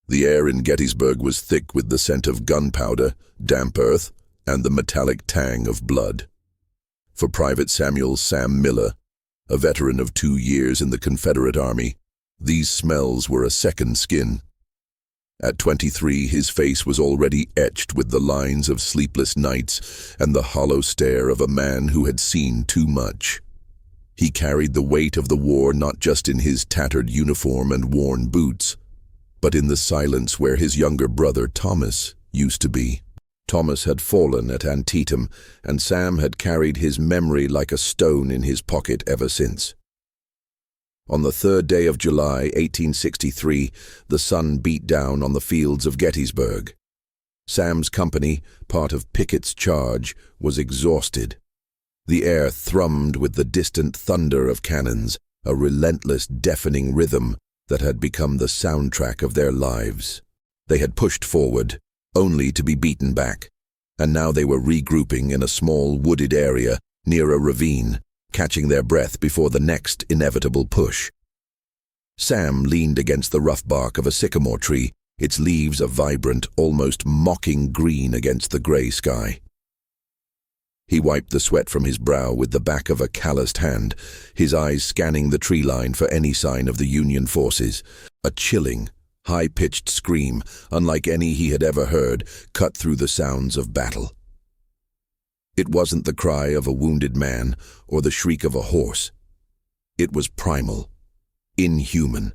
The air in Gettysburg was thick with the scent of gunpowder, damp earth, and the metallic tang of blood. For Private Samuel Sam Miller, a veteran of 2 years in the Confederate Army, these smells were a second skin. At 23, his face was already etched with the lines of sleepless nights and the hollow stare of a man who had seen too much. He carried the weight of the war not just in his tattered uniform and worn boots, but in the silence where his younger brother Thomas used to be. Thomas had fallen at Antietam, and Sam had carried his memory like a stone in his pocket ever since. On the 3rd day of July, 1863, the sun beat down on the fields of Gettysburg. Sam's company, part of Pickett's charge, was exhausted. The air thrummed with the distant thunder of cannons, a relentless, deafening rhythm that had become the soundtrack of their lives. They had pushed forward, only to be beaten back, and now they were regrouping in a small wooded area near a ravine, catching their breath before the next inevitable push. Sam leaned against the rough bark of a sycamore tree, its leaves a vibrant, almost mocking green against the gray sky. He wiped the sweat from his brow with the back of a calloused hand, his eyes scanning the tree line for any sign of the Union forces. A chilling, high-pitched scream, unlike any he had ever heard, cut through the sounds of battle. It wasn't the cry of a wounded man or the shriek of a horse. It was primal, inhuman,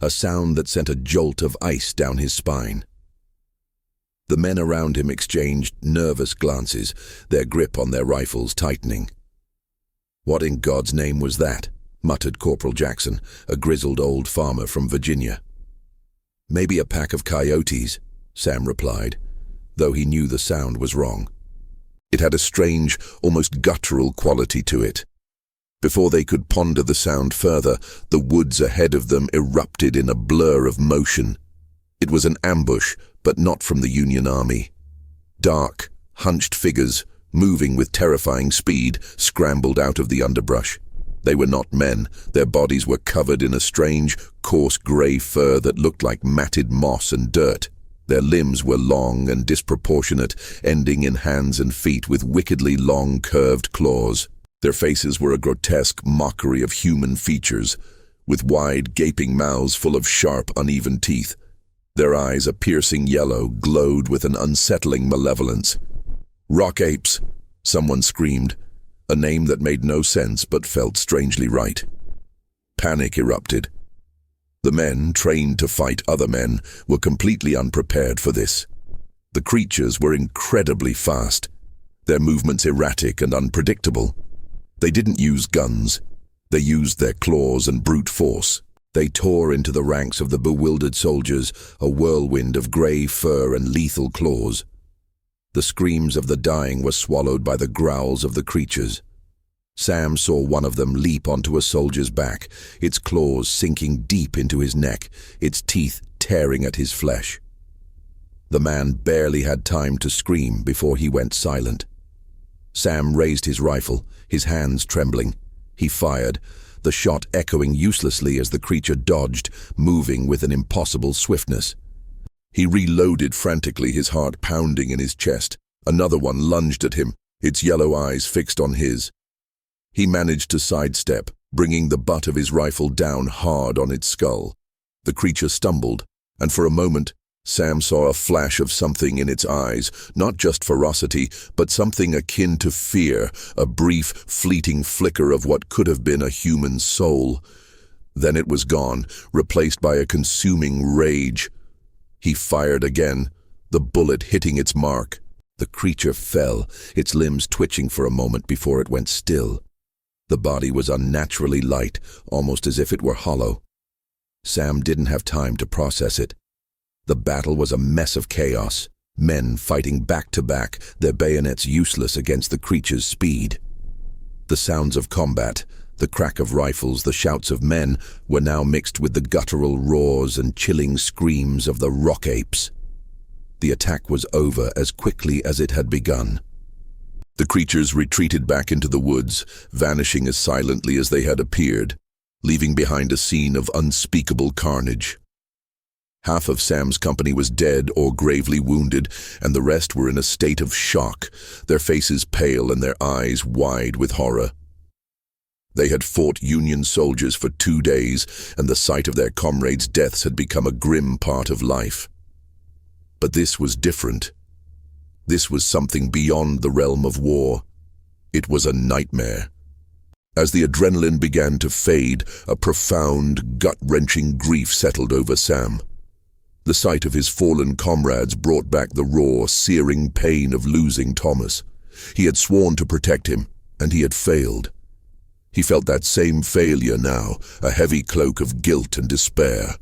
a sound that sent a jolt of ice down his spine. The men around him exchanged nervous glances, their grip on their rifles tightening. "What in God's name was that?" muttered Corporal Jackson, a grizzled old farmer from Virginia. "Maybe a pack of coyotes," Sam replied, though he knew the sound was wrong. It had a strange, almost guttural quality to it. Before they could ponder the sound further, the woods ahead of them erupted in a blur of motion. It was an ambush, but not from the Union Army. Dark, hunched figures, moving with terrifying speed, scrambled out of the underbrush. They were not men. Their bodies were covered in a strange, coarse gray fur that looked like matted moss and dirt. Their limbs were long and disproportionate, ending in hands and feet with wickedly long, curved claws. Their faces were a grotesque mockery of human features, with wide, gaping mouths full of sharp, uneven teeth. Their eyes, a piercing yellow, glowed with an unsettling malevolence. "Rock apes!" someone screamed, a name that made no sense but felt strangely right. Panic erupted. The men, trained to fight other men, were completely unprepared for this. The creatures were incredibly fast, their movements erratic and unpredictable. They didn't use guns. They used their claws and brute force. They tore into the ranks of the bewildered soldiers, a whirlwind of gray fur and lethal claws. The screams of the dying were swallowed by the growls of the creatures. Sam saw one of them leap onto a soldier's back, its claws sinking deep into his neck, its teeth tearing at his flesh. The man barely had time to scream before he went silent. Sam raised his rifle, his hands trembling. He fired, the shot echoing uselessly as the creature dodged, moving with an impossible swiftness. He reloaded frantically, his heart pounding in his chest. Another one lunged at him, its yellow eyes fixed on his. He managed to sidestep, bringing the butt of his rifle down hard on its skull. The creature stumbled, and for a moment, Sam saw a flash of something in its eyes, not just ferocity, but something akin to fear, a brief, fleeting flicker of what could have been a human soul. Then it was gone, replaced by a consuming rage. He fired again, the bullet hitting its mark. The creature fell, its limbs twitching for a moment before it went still. The body was unnaturally light, almost as if it were hollow. Sam didn't have time to process it. The battle was a mess of chaos, men fighting back to back, their bayonets useless against the creature's speed. The sounds of combat, the crack of rifles, the shouts of men, were now mixed with the guttural roars and chilling screams of the rock apes. The attack was over as quickly as it had begun. The creatures retreated back into the woods, vanishing as silently as they had appeared, leaving behind a scene of unspeakable carnage. Half of Sam's company was dead or gravely wounded, and the rest were in a state of shock, their faces pale and their eyes wide with horror. They had fought Union soldiers for 2 days, and the sight of their comrades' deaths had become a grim part of life. But this was different. This was something beyond the realm of war. It was a nightmare. As the adrenaline began to fade, a profound, gut-wrenching grief settled over Sam. The sight of his fallen comrades brought back the raw, searing pain of losing Thomas. He had sworn to protect him, and he had failed. He felt that same failure now, a heavy cloak of guilt and despair.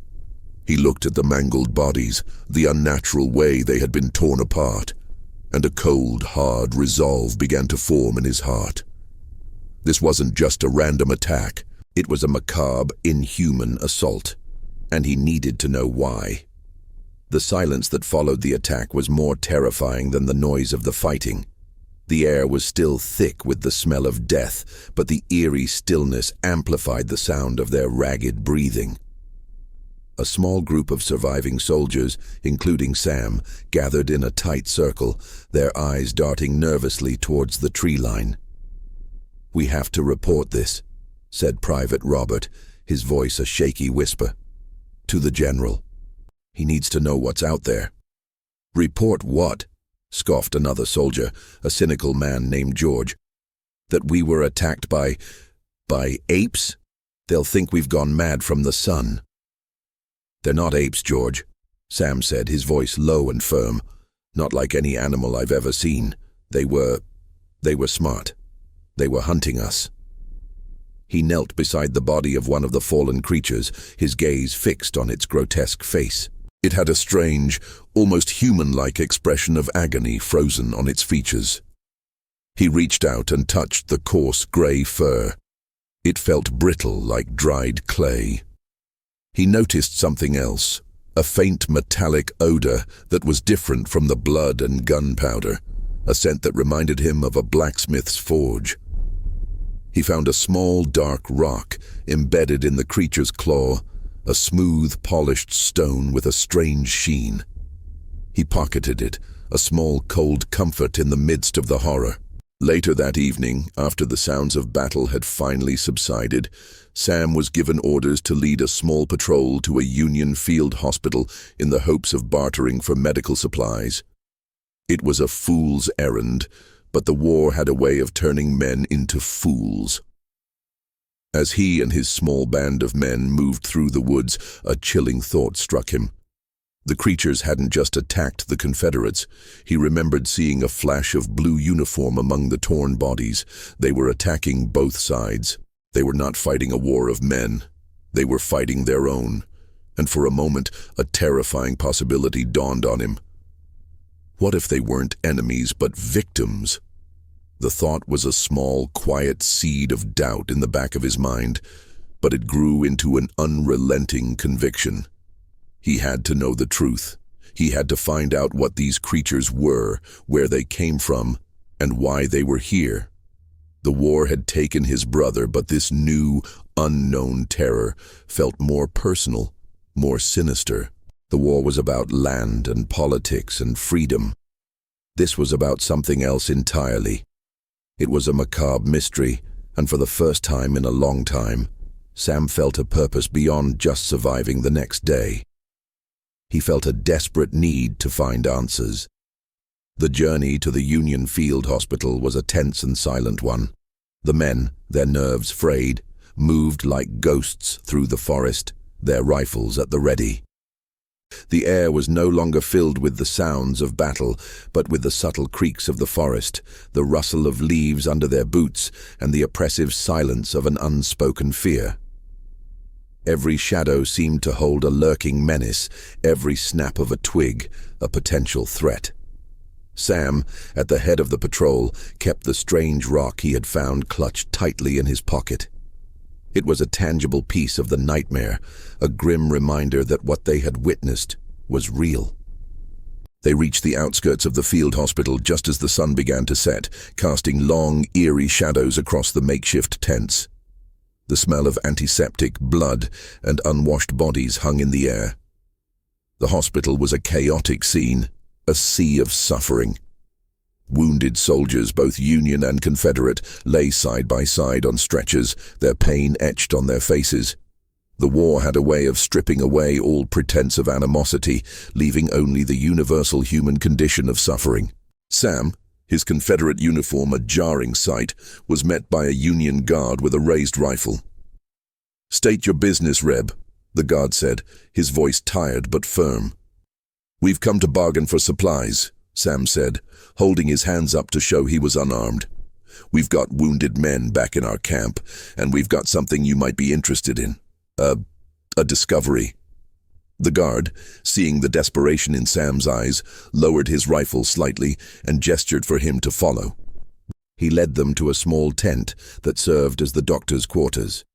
He looked at the mangled bodies, the unnatural way they had been torn apart, and a cold, hard resolve began to form in his heart. This wasn't just a random attack. It was a macabre, inhuman assault, and he needed to know why. The silence that followed the attack was more terrifying than the noise of the fighting. The air was still thick with the smell of death, but the eerie stillness amplified the sound of their ragged breathing. A small group of surviving soldiers, including Sam, gathered in a tight circle, their eyes darting nervously towards the tree line. "We have to report this," said Private Robert, his voice a shaky whisper. "To the general. He needs to know what's out there." "Report what?" scoffed another soldier, a cynical man named George. "That we were attacked by apes? They'll think we've gone mad from the sun." "They're not apes, George," Sam said, his voice low and firm. "Not like any animal I've ever seen. They were smart. They were hunting us." He knelt beside the body of one of the fallen creatures, his gaze fixed on its grotesque face. It had a strange, almost human-like expression of agony frozen on its features. He reached out and touched the coarse grey fur. It felt brittle like dried clay. He noticed something else, a faint metallic odor that was different from the blood and gunpowder, a scent that reminded him of a blacksmith's forge. He found a small, dark rock embedded in the creature's claw, a smooth, polished stone with a strange sheen. He pocketed it, a small, cold comfort in the midst of the horror. Later that evening, after the sounds of battle had finally subsided, Sam was given orders to lead a small patrol to a Union field hospital in the hopes of bartering for medical supplies. It was a fool's errand, but the war had a way of turning men into fools. As he and his small band of men moved through the woods, a chilling thought struck him. The creatures hadn't just attacked the Confederates. He remembered seeing a flash of blue uniform among the torn bodies. They were attacking both sides. They were not fighting a war of men. They were fighting their own. And for a moment, a terrifying possibility dawned on him. What if they weren't enemies but victims? The thought was a small, quiet seed of doubt in the back of his mind, but it grew into an unrelenting conviction. He had to know the truth. He had to find out what these creatures were, where they came from, and why they were here. The war had taken his brother, but this new, unknown terror felt more personal, more sinister. The war was about land and politics and freedom. This was about something else entirely. It was a macabre mystery, and for the first time in a long time, Sam felt a purpose beyond just surviving the next day. He felt a desperate need to find answers. The journey to the Union Field Hospital was a tense and silent one. The men, their nerves frayed, moved like ghosts through the forest, their rifles at the ready. The air was no longer filled with the sounds of battle, but with the subtle creaks of the forest, the rustle of leaves under their boots, and the oppressive silence of an unspoken fear. Every shadow seemed to hold a lurking menace, every snap of a twig a potential threat. Sam, at the head of the patrol, kept the strange rock he had found clutched tightly in his pocket. It was a tangible piece of the nightmare, a grim reminder that what they had witnessed was real. They reached the outskirts of the field hospital just as the sun began to set, casting long, eerie shadows across the makeshift tents. The smell of antiseptic, blood, and unwashed bodies hung in the air. The hospital was a chaotic scene, a sea of suffering. Wounded soldiers, both Union and Confederate, lay side by side on stretchers, their pain etched on their faces. The war had a way of stripping away all pretense of animosity, leaving only the universal human condition of suffering. Sam, his Confederate uniform a jarring sight, was met by a Union guard with a raised rifle. "State your business, Reb," the guard said, his voice tired but firm. "We've come to bargain for supplies," Sam said, holding his hands up to show he was unarmed. "We've got wounded men back in our camp, and we've got something you might be interested in. A discovery." The guard, seeing the desperation in Sam's eyes, lowered his rifle slightly and gestured for him to follow. He led them to a small tent that served as the doctor's quarters.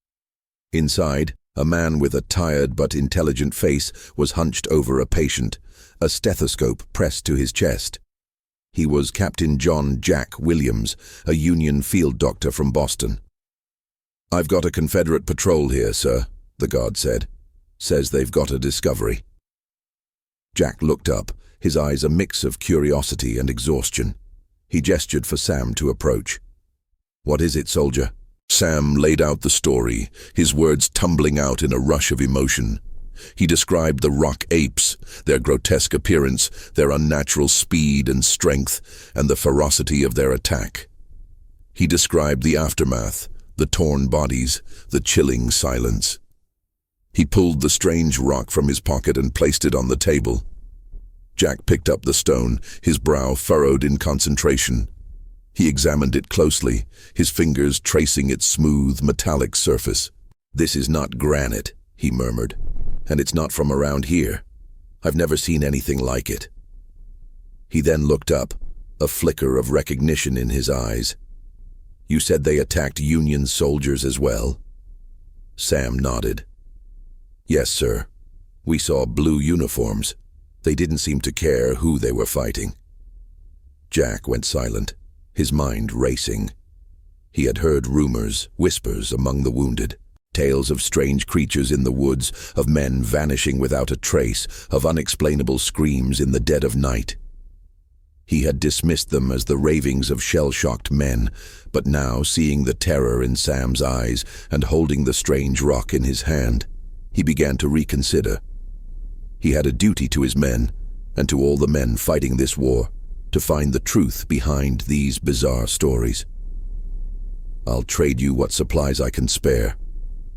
Inside, a man with a tired but intelligent face was hunched over a patient, a stethoscope pressed to his chest. He was Captain John Jack Williams, a Union field doctor from Boston. "I've got a Confederate patrol here, sir," the guard said. "Says they've got a discovery." Jack looked up, his eyes a mix of curiosity and exhaustion. He gestured for Sam to approach. "What is it, soldier?" Sam laid out the story, his words tumbling out in a rush of emotion. He described the rock apes, their grotesque appearance, their unnatural speed and strength, and the ferocity of their attack. He described the aftermath, the torn bodies, the chilling silence. He pulled the strange rock from his pocket and placed it on the table. Jack picked up the stone, his brow furrowed in concentration. He examined it closely, his fingers tracing its smooth, metallic surface. "This is not granite," he murmured, "and it's not from around here. I've never seen anything like it." He then looked up, a flicker of recognition in his eyes. "You said they attacked Union soldiers as well?" Sam nodded. "Yes, sir. We saw blue uniforms. They didn't seem to care who they were fighting." Jack went silent, his mind racing. He had heard rumors, whispers among the wounded, tales of strange creatures in the woods, of men vanishing without a trace, of unexplainable screams in the dead of night. He had dismissed them as the ravings of shell-shocked men, but now, seeing the terror in Sam's eyes and holding the strange rock in his hand, he began to reconsider. He had a duty to his men, and to all the men fighting this war, to find the truth behind these bizarre stories. "I'll trade you what supplies I can spare,"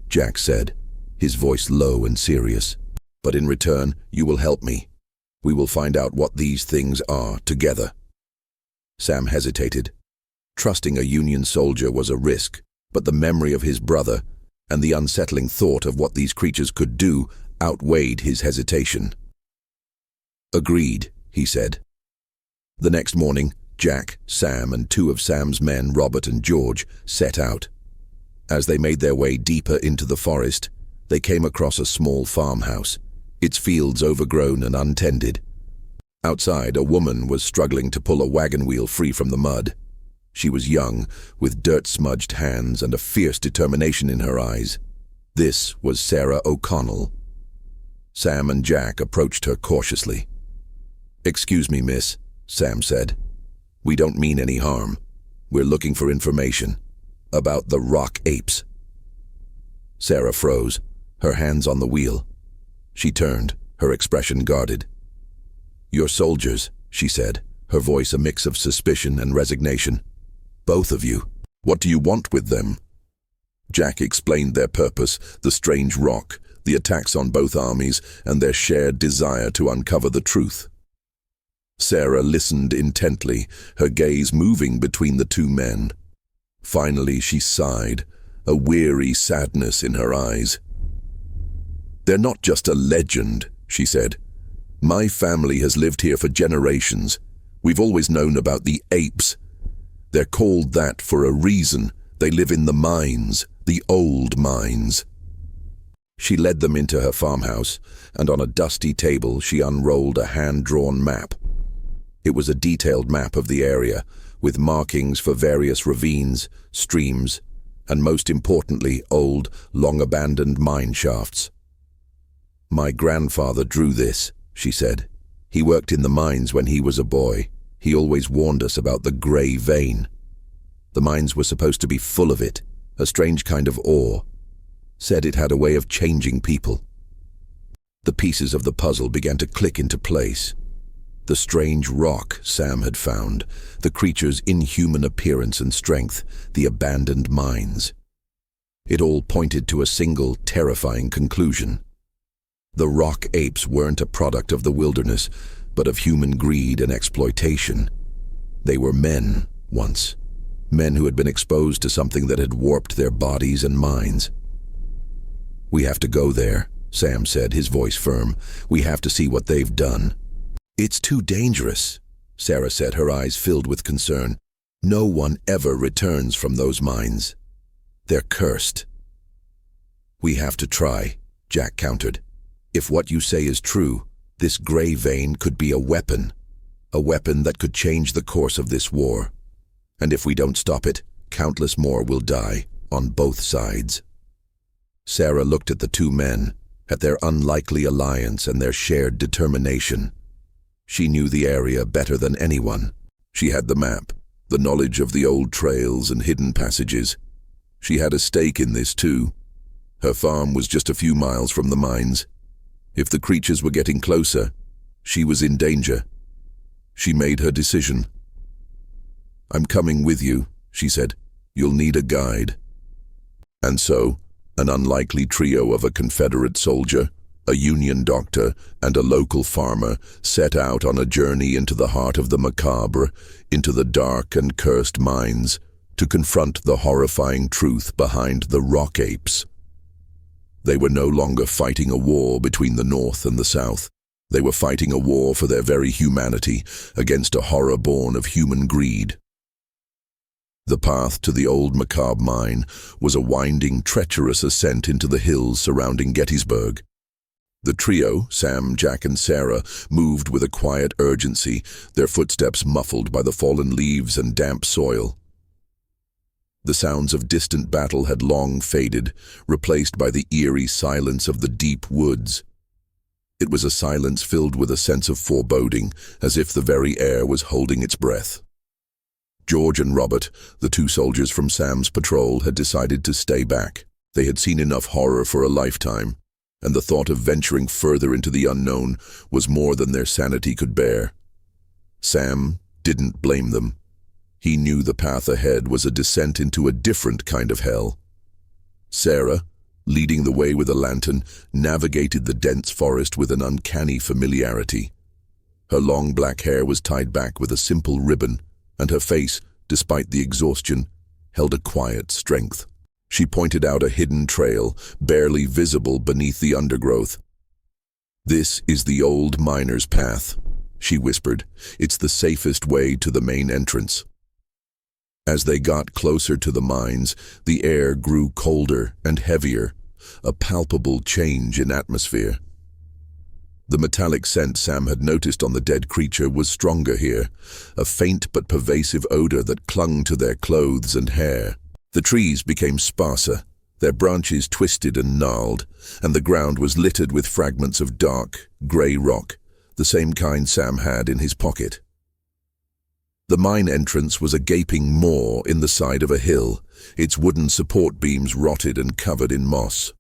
Jack said, his voice low and serious. "But in return, you will help me. We will find out what these things are together." Sam hesitated. Trusting a Union soldier was a risk, but the memory of his brother and the unsettling thought of what these creatures could do outweighed his hesitation. "Agreed," he said. The next morning, Jack, Sam, and two of Sam's men, Robert and George, set out. As they made their way deeper into the forest, they came across a small farmhouse, its fields overgrown and untended. Outside, a woman was struggling to pull a wagon wheel free from the mud. She was young, with dirt-smudged hands and a fierce determination in her eyes. This was Sarah O'Connell. Sam and Jack approached her cautiously. "Excuse me, miss," Sam said. "We don't mean any harm. We're looking for information about the rock apes." Sarah froze, her hands on the wheel. She turned, her expression guarded. "You're soldiers," she said, her voice a mix of suspicion and resignation. "Both of you. What do you want with them?" Jack explained their purpose, the strange rock, the attacks on both armies, and their shared desire to uncover the truth. Sarah listened intently, her gaze moving between the two men. Finally she sighed, a weary sadness in her eyes. "They're not just a legend," she said. "My family has lived here for generations. We've always known about the apes. They're called that for a reason. They live in the mines, the old mines." She led them into her farmhouse, and on a dusty table she unrolled a hand-drawn map. It was a detailed map of the area, with markings for various ravines, streams, and most importantly, old, long-abandoned mine shafts. "My grandfather drew this," she said. "He worked in the mines when he was a boy. He always warned us about the grey vein. The mines were supposed to be full of it, a strange kind of ore. Said it had a way of changing people." The pieces of the puzzle began to click into place. The strange rock Sam had found, the creature's inhuman appearance and strength, the abandoned mines. It all pointed to a single, terrifying conclusion. The rock apes weren't a product of the wilderness, but of human greed and exploitation. They were men, once. Men who had been exposed to something that had warped their bodies and minds. "We have to go there," Sam said, his voice firm. "We have to see what they've done." "It's too dangerous," Sarah said, her eyes filled with concern. "No one ever returns from those mines. They're cursed." "We have to try," Jack countered. "If what you say is true, this grey vein could be a weapon that could change the course of this war. And if we don't stop it, countless more will die, on both sides." Sarah looked at the two men, at their unlikely alliance and their shared determination. She knew the area better than anyone. She had the map, the knowledge of the old trails and hidden passages. She had a stake in this too. Her farm was just a few miles from the mines. If the creatures were getting closer, she was in danger. She made her decision. "I'm coming with you," she said. "You'll need a guide." And so, an unlikely trio of a Confederate soldier, a Union doctor, and a local farmer set out on a journey into the heart of the Macabre, into the dark and cursed mines, to confront the horrifying truth behind the rock apes. They were no longer fighting a war between the North and the South. They were fighting a war for their very humanity, against a horror born of human greed. The path to the old Macabre mine was a winding, treacherous ascent into the hills surrounding Gettysburg. The trio, Sam, Jack, and Sarah, moved with a quiet urgency, their footsteps muffled by the fallen leaves and damp soil. The sounds of distant battle had long faded, replaced by the eerie silence of the deep woods. It was a silence filled with a sense of foreboding, as if the very air was holding its breath. George and Robert, the two soldiers from Sam's patrol, had decided to stay back. They had seen enough horror for a lifetime, and the thought of venturing further into the unknown was more than their sanity could bear. Sam didn't blame them. He knew the path ahead was a descent into a different kind of hell. Sarah, leading the way with a lantern, navigated the dense forest with an uncanny familiarity. Her long black hair was tied back with a simple ribbon, and her face, despite the exhaustion, held a quiet strength. She pointed out a hidden trail, barely visible beneath the undergrowth. "This is the old miner's path," she whispered. "It's the safest way to the main entrance." As they got closer to the mines, the air grew colder and heavier, a palpable change in atmosphere. The metallic scent Sam had noticed on the dead creature was stronger here, a faint but pervasive odor that clung to their clothes and hair. The trees became sparser, their branches twisted and gnarled, and the ground was littered with fragments of dark, grey rock, the same kind Sam had in his pocket. The mine entrance was a gaping maw in the side of a hill, its wooden support beams rotted and covered in moss.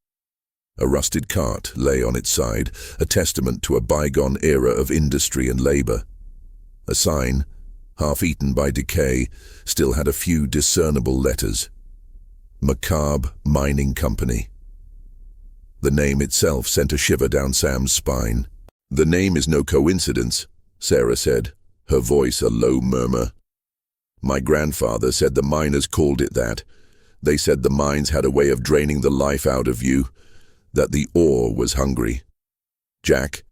A rusted cart lay on its side, a testament to a bygone era of industry and labor. A sign, half-eaten by decay, still had a few discernible letters. Macabre Mining Company. The name itself sent a shiver down Sam's spine. "The name is no coincidence," Sarah said, her voice a low murmur. "My grandfather said the miners called it that. They said the mines had a way of draining the life out of you, that the ore was hungry." Jack,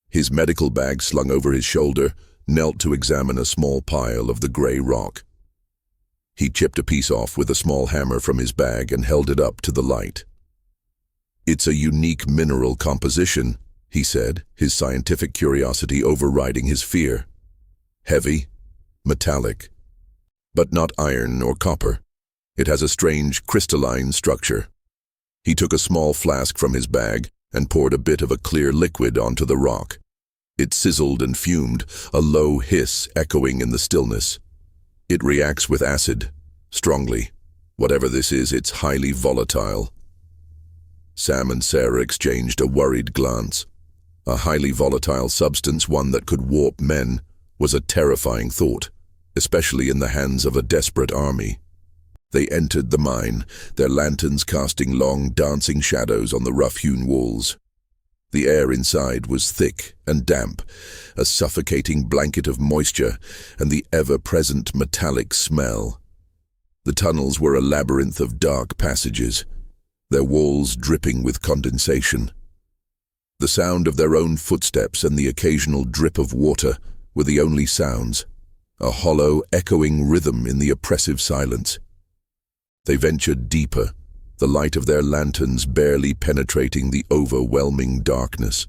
his medical bag slung over his shoulder, knelt to examine a small pile of the grey rock. He chipped a piece off with a small hammer from his bag and held it up to the light. "It's a unique mineral composition," he said, his scientific curiosity overriding his fear. "Heavy, metallic, but not iron or copper. It has a strange crystalline structure." He took a small flask from his bag and poured a bit of a clear liquid onto the rock. It sizzled and fumed, a low hiss echoing in the stillness. It reacts with acid, strongly. Whatever this is, it's highly volatile. Sam and Sarah exchanged a worried glance. A highly volatile substance, one that could warp men, was a terrifying thought, especially in the hands of a desperate army. They entered the mine, their lanterns casting long, dancing shadows on the rough-hewn walls. The air inside was thick and damp, a suffocating blanket of moisture and the ever-present metallic smell. The tunnels were a labyrinth of dark passages, their walls dripping with condensation. The sound of their own footsteps and the occasional drip of water were the only sounds, a hollow, echoing rhythm in the oppressive silence. They ventured deeper, the light of their lanterns barely penetrating the overwhelming darkness.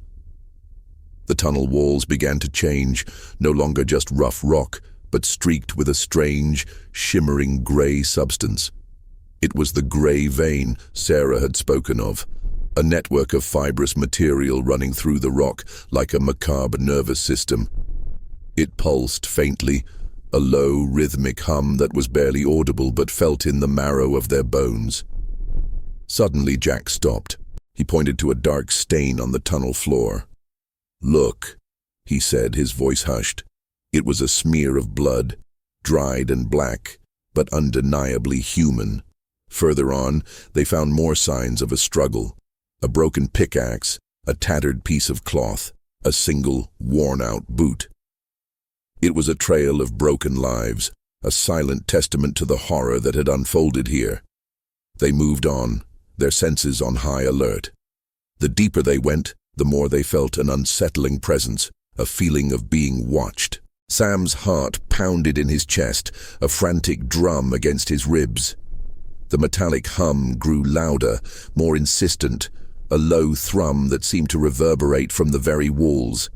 The tunnel walls began to change, no longer just rough rock, but streaked with a strange, shimmering gray substance. It was the gray vein Sarah had spoken of, a network of fibrous material running through the rock like a macabre nervous system. It pulsed faintly, a low, rhythmic hum that was barely audible but felt in the marrow of their bones. Suddenly Jack stopped. He pointed to a dark stain on the tunnel floor. "Look," he said, his voice hushed. It was a smear of blood, dried and black, but undeniably human. Further on, they found more signs of a struggle. A broken pickaxe, a tattered piece of cloth, a single, worn-out boot. It was a trail of broken lives, a silent testament to the horror that had unfolded here. They moved on, their senses on high alert. The deeper they went, the more they felt an unsettling presence, a feeling of being watched. Sam's heart pounded in his chest, a frantic drum against his ribs. The metallic hum grew louder, more insistent, a low thrum that seemed to reverberate from the very walls.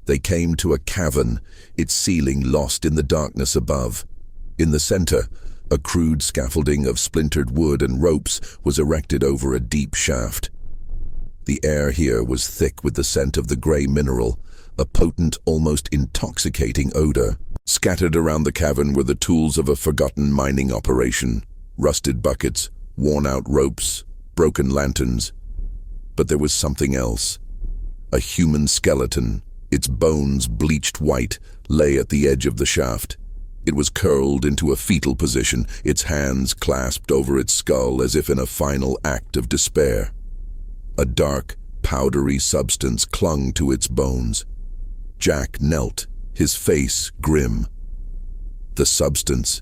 They came to a cavern, its ceiling lost in the darkness above. In the center, a crude scaffolding of splintered wood and ropes was erected over a deep shaft. The air here was thick with the scent of the gray mineral, a potent, almost intoxicating odor. Scattered around the cavern were the tools of a forgotten mining operation, rusted buckets, worn-out ropes, broken lanterns. But there was something else. A human skeleton, its bones bleached white, lay at the edge of the shaft. It was curled into a fetal position, its hands clasped over its skull as if in a final act of despair. A dark, powdery substance clung to its bones. Jack knelt, his face grim. "The substance.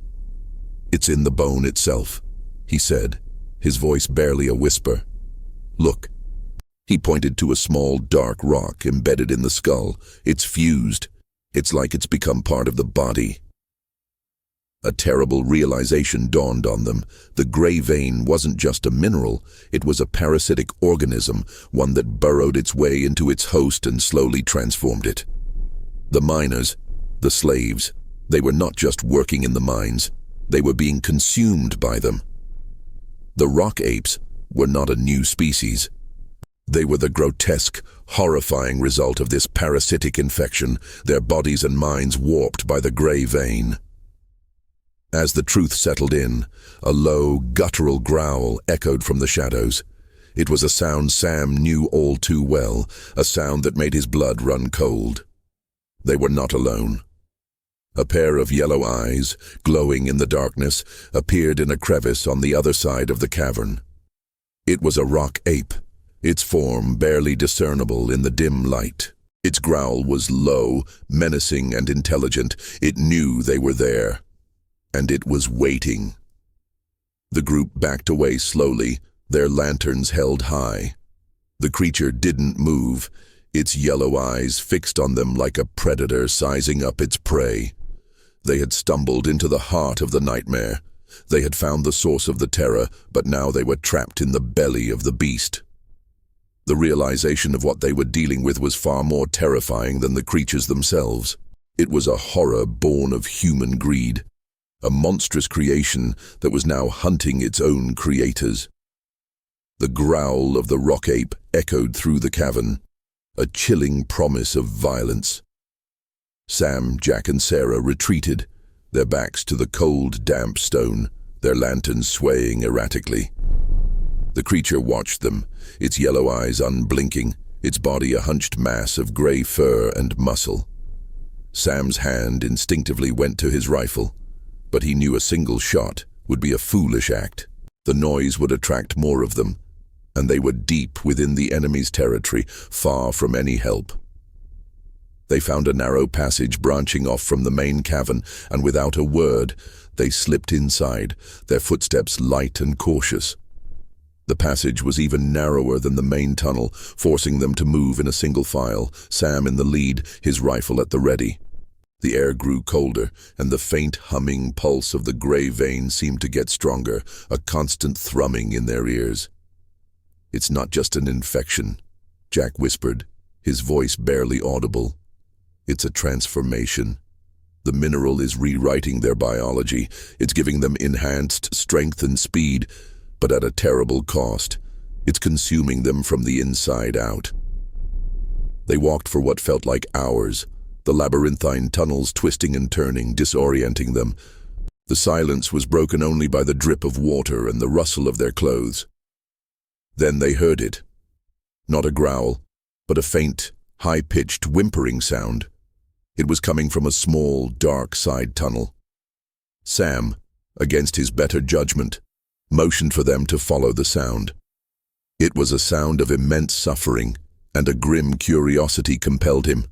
It's in the bone itself," he said, his voice barely a whisper. "Look." He pointed to a small, dark rock embedded in the skull. "It's fused. It's like it's become part of the body." A terrible realization dawned on them. The gray vein wasn't just a mineral, it was a parasitic organism, one that burrowed its way into its host and slowly transformed it. The miners, the slaves, they were not just working in the mines, they were being consumed by them. The rock apes were not a new species. They were the grotesque, horrifying result of this parasitic infection, their bodies and minds warped by the gray vein. As the truth settled in, a low, guttural growl echoed from the shadows. It was a sound Sam knew all too well, a sound that made his blood run cold. They were not alone. A pair of yellow eyes, glowing in the darkness, appeared in a crevice on the other side of the cavern. It was a rock ape, its form barely discernible in the dim light. Its growl was low, menacing and intelligent. It knew they were there. And it was waiting. The group backed away slowly, their lanterns held high. The creature didn't move, its yellow eyes fixed on them like a predator sizing up its prey. They had stumbled into the heart of the nightmare. They had found the source of the terror, but now they were trapped in the belly of the beast. The realization of what they were dealing with was far more terrifying than the creatures themselves. It was a horror born of human greed. A monstrous creation that was now hunting its own creators. The growl of the rock ape echoed through the cavern, a chilling promise of violence. Sam, Jack, and Sarah retreated, their backs to the cold, damp stone, their lanterns swaying erratically. The creature watched them, its yellow eyes unblinking, its body a hunched mass of gray fur and muscle. Sam's hand instinctively went to his rifle, but he knew a single shot would be a foolish act. The noise would attract more of them, and they were deep within the enemy's territory, far from any help. They found a narrow passage branching off from the main cavern, and without a word, they slipped inside, their footsteps light and cautious. The passage was even narrower than the main tunnel, forcing them to move in a single file, Sam in the lead, his rifle at the ready. The air grew colder, and the faint humming pulse of the gray vein seemed to get stronger, a constant thrumming in their ears. "It's not just an infection," Jack whispered, his voice barely audible. "It's a transformation. The mineral is rewriting their biology. It's giving them enhanced strength and speed, but at a terrible cost. It's consuming them from the inside out." They walked for what felt like hours, the labyrinthine tunnels twisting and turning, disorienting them. The silence was broken only by the drip of water and the rustle of their clothes. Then they heard it. Not a growl, but a faint, high-pitched whimpering sound. It was coming from a small, dark side tunnel. Sam, against his better judgment, motioned for them to follow the sound. It was a sound of immense suffering, and a grim curiosity compelled him.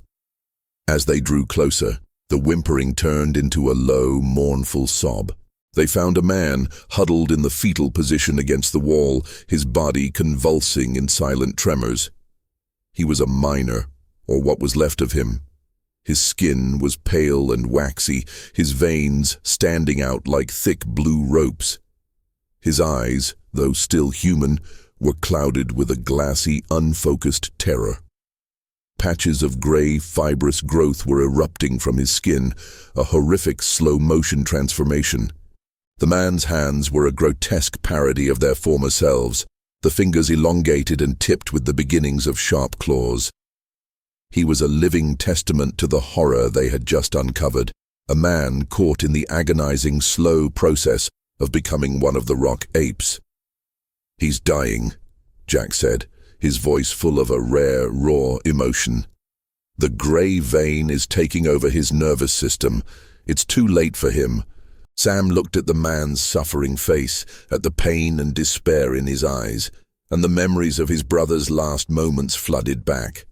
As they drew closer, the whimpering turned into a low, mournful sob. They found a man huddled in the fetal position against the wall, his body convulsing in silent tremors. He was a miner, or what was left of him. His skin was pale and waxy, his veins standing out like thick blue ropes. His eyes, though still human, were clouded with a glassy, unfocused terror. Patches of gray, fibrous growth were erupting from his skin, a horrific slow-motion transformation. The man's hands were a grotesque parody of their former selves, the fingers elongated and tipped with the beginnings of sharp claws. He was a living testament to the horror they had just uncovered, a man caught in the agonizing, slow process of becoming one of the rock apes. "He's dying," Jack said, his voice full of a rare, raw emotion. "The gray vein is taking over his nervous system. It's too late for him." Sam looked at the man's suffering face, at the pain and despair in his eyes, and the memories of his brother's last moments flooded back.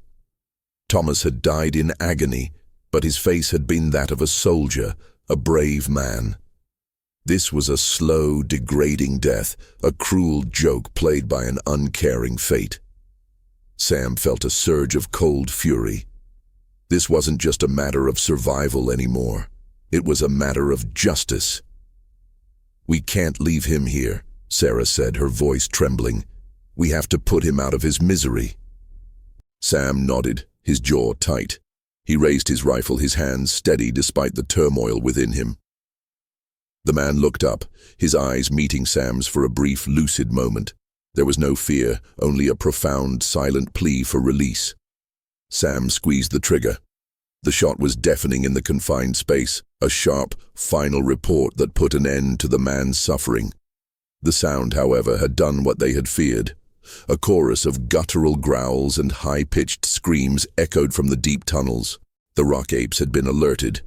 Thomas had died in agony, but his face had been that of a soldier, a brave man. This was a slow, degrading death, a cruel joke played by an uncaring fate. Sam felt a surge of cold fury. This wasn't just a matter of survival anymore. It was a matter of justice. "We can't leave him here," Sarah said, her voice trembling. "We have to put him out of his misery." Sam nodded, his jaw tight. He raised his rifle, his hands steady despite the turmoil within him. The man looked up, his eyes meeting Sam's for a brief, lucid moment. There was no fear, only a profound, silent plea for release. Sam squeezed the trigger. The shot was deafening in the confined space, a sharp, final report that put an end to the man's suffering. The sound, however, had done what they had feared. A chorus of guttural growls and high-pitched screams echoed from the deep tunnels. The rock apes had been alerted.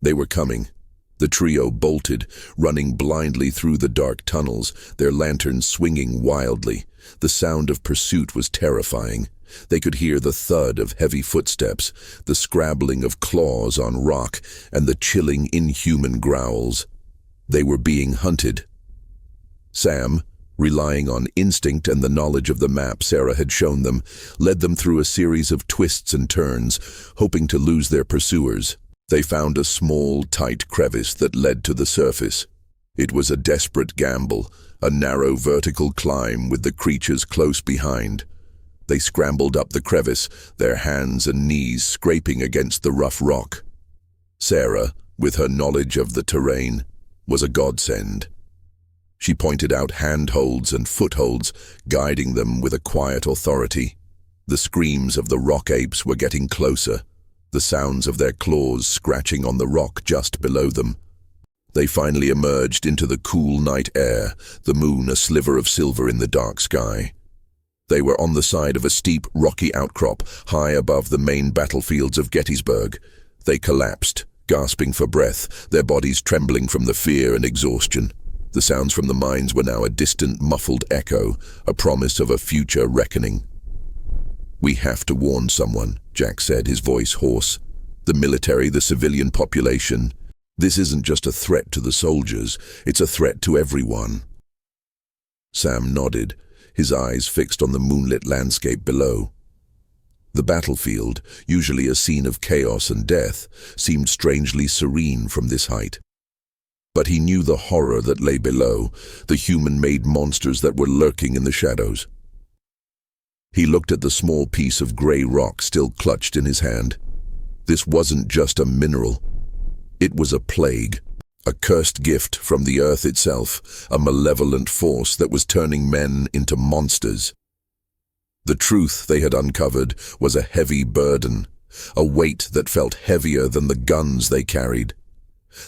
They were coming. The trio bolted, running blindly through the dark tunnels, their lanterns swinging wildly. The sound of pursuit was terrifying. They could hear the thud of heavy footsteps, the scrabbling of claws on rock, and the chilling, inhuman growls. They were being hunted. Sam, relying on instinct and the knowledge of the map Sarah had shown them, led them through a series of twists and turns, hoping to lose their pursuers. They found a small, tight crevice that led to the surface. It was a desperate gamble, a narrow vertical climb with the creatures close behind. They scrambled up the crevice, their hands and knees scraping against the rough rock. Sarah, with her knowledge of the terrain, was a godsend. She pointed out handholds and footholds, guiding them with a quiet authority. The screams of the rock apes were getting closer, the sounds of their claws scratching on the rock just below them. They finally emerged into the cool night air, the moon a sliver of silver in the dark sky. They were on the side of a steep, rocky outcrop, high above the main battlefields of Gettysburg. They collapsed, gasping for breath, their bodies trembling from the fear and exhaustion. The sounds from the mines were now a distant, muffled echo, a promise of a future reckoning. "We have to warn someone," Jack said, his voice hoarse. "The military, the civilian population. This isn't just a threat to the soldiers, it's a threat to everyone." Sam nodded, his eyes fixed on the moonlit landscape below. The battlefield, usually a scene of chaos and death, seemed strangely serene from this height. But he knew the horror that lay below, the human-made monsters that were lurking in the shadows. He looked at the small piece of grey rock still clutched in his hand. This wasn't just a mineral. It was a plague, a cursed gift from the earth itself, a malevolent force that was turning men into monsters. The truth they had uncovered was a heavy burden, a weight that felt heavier than the guns they carried.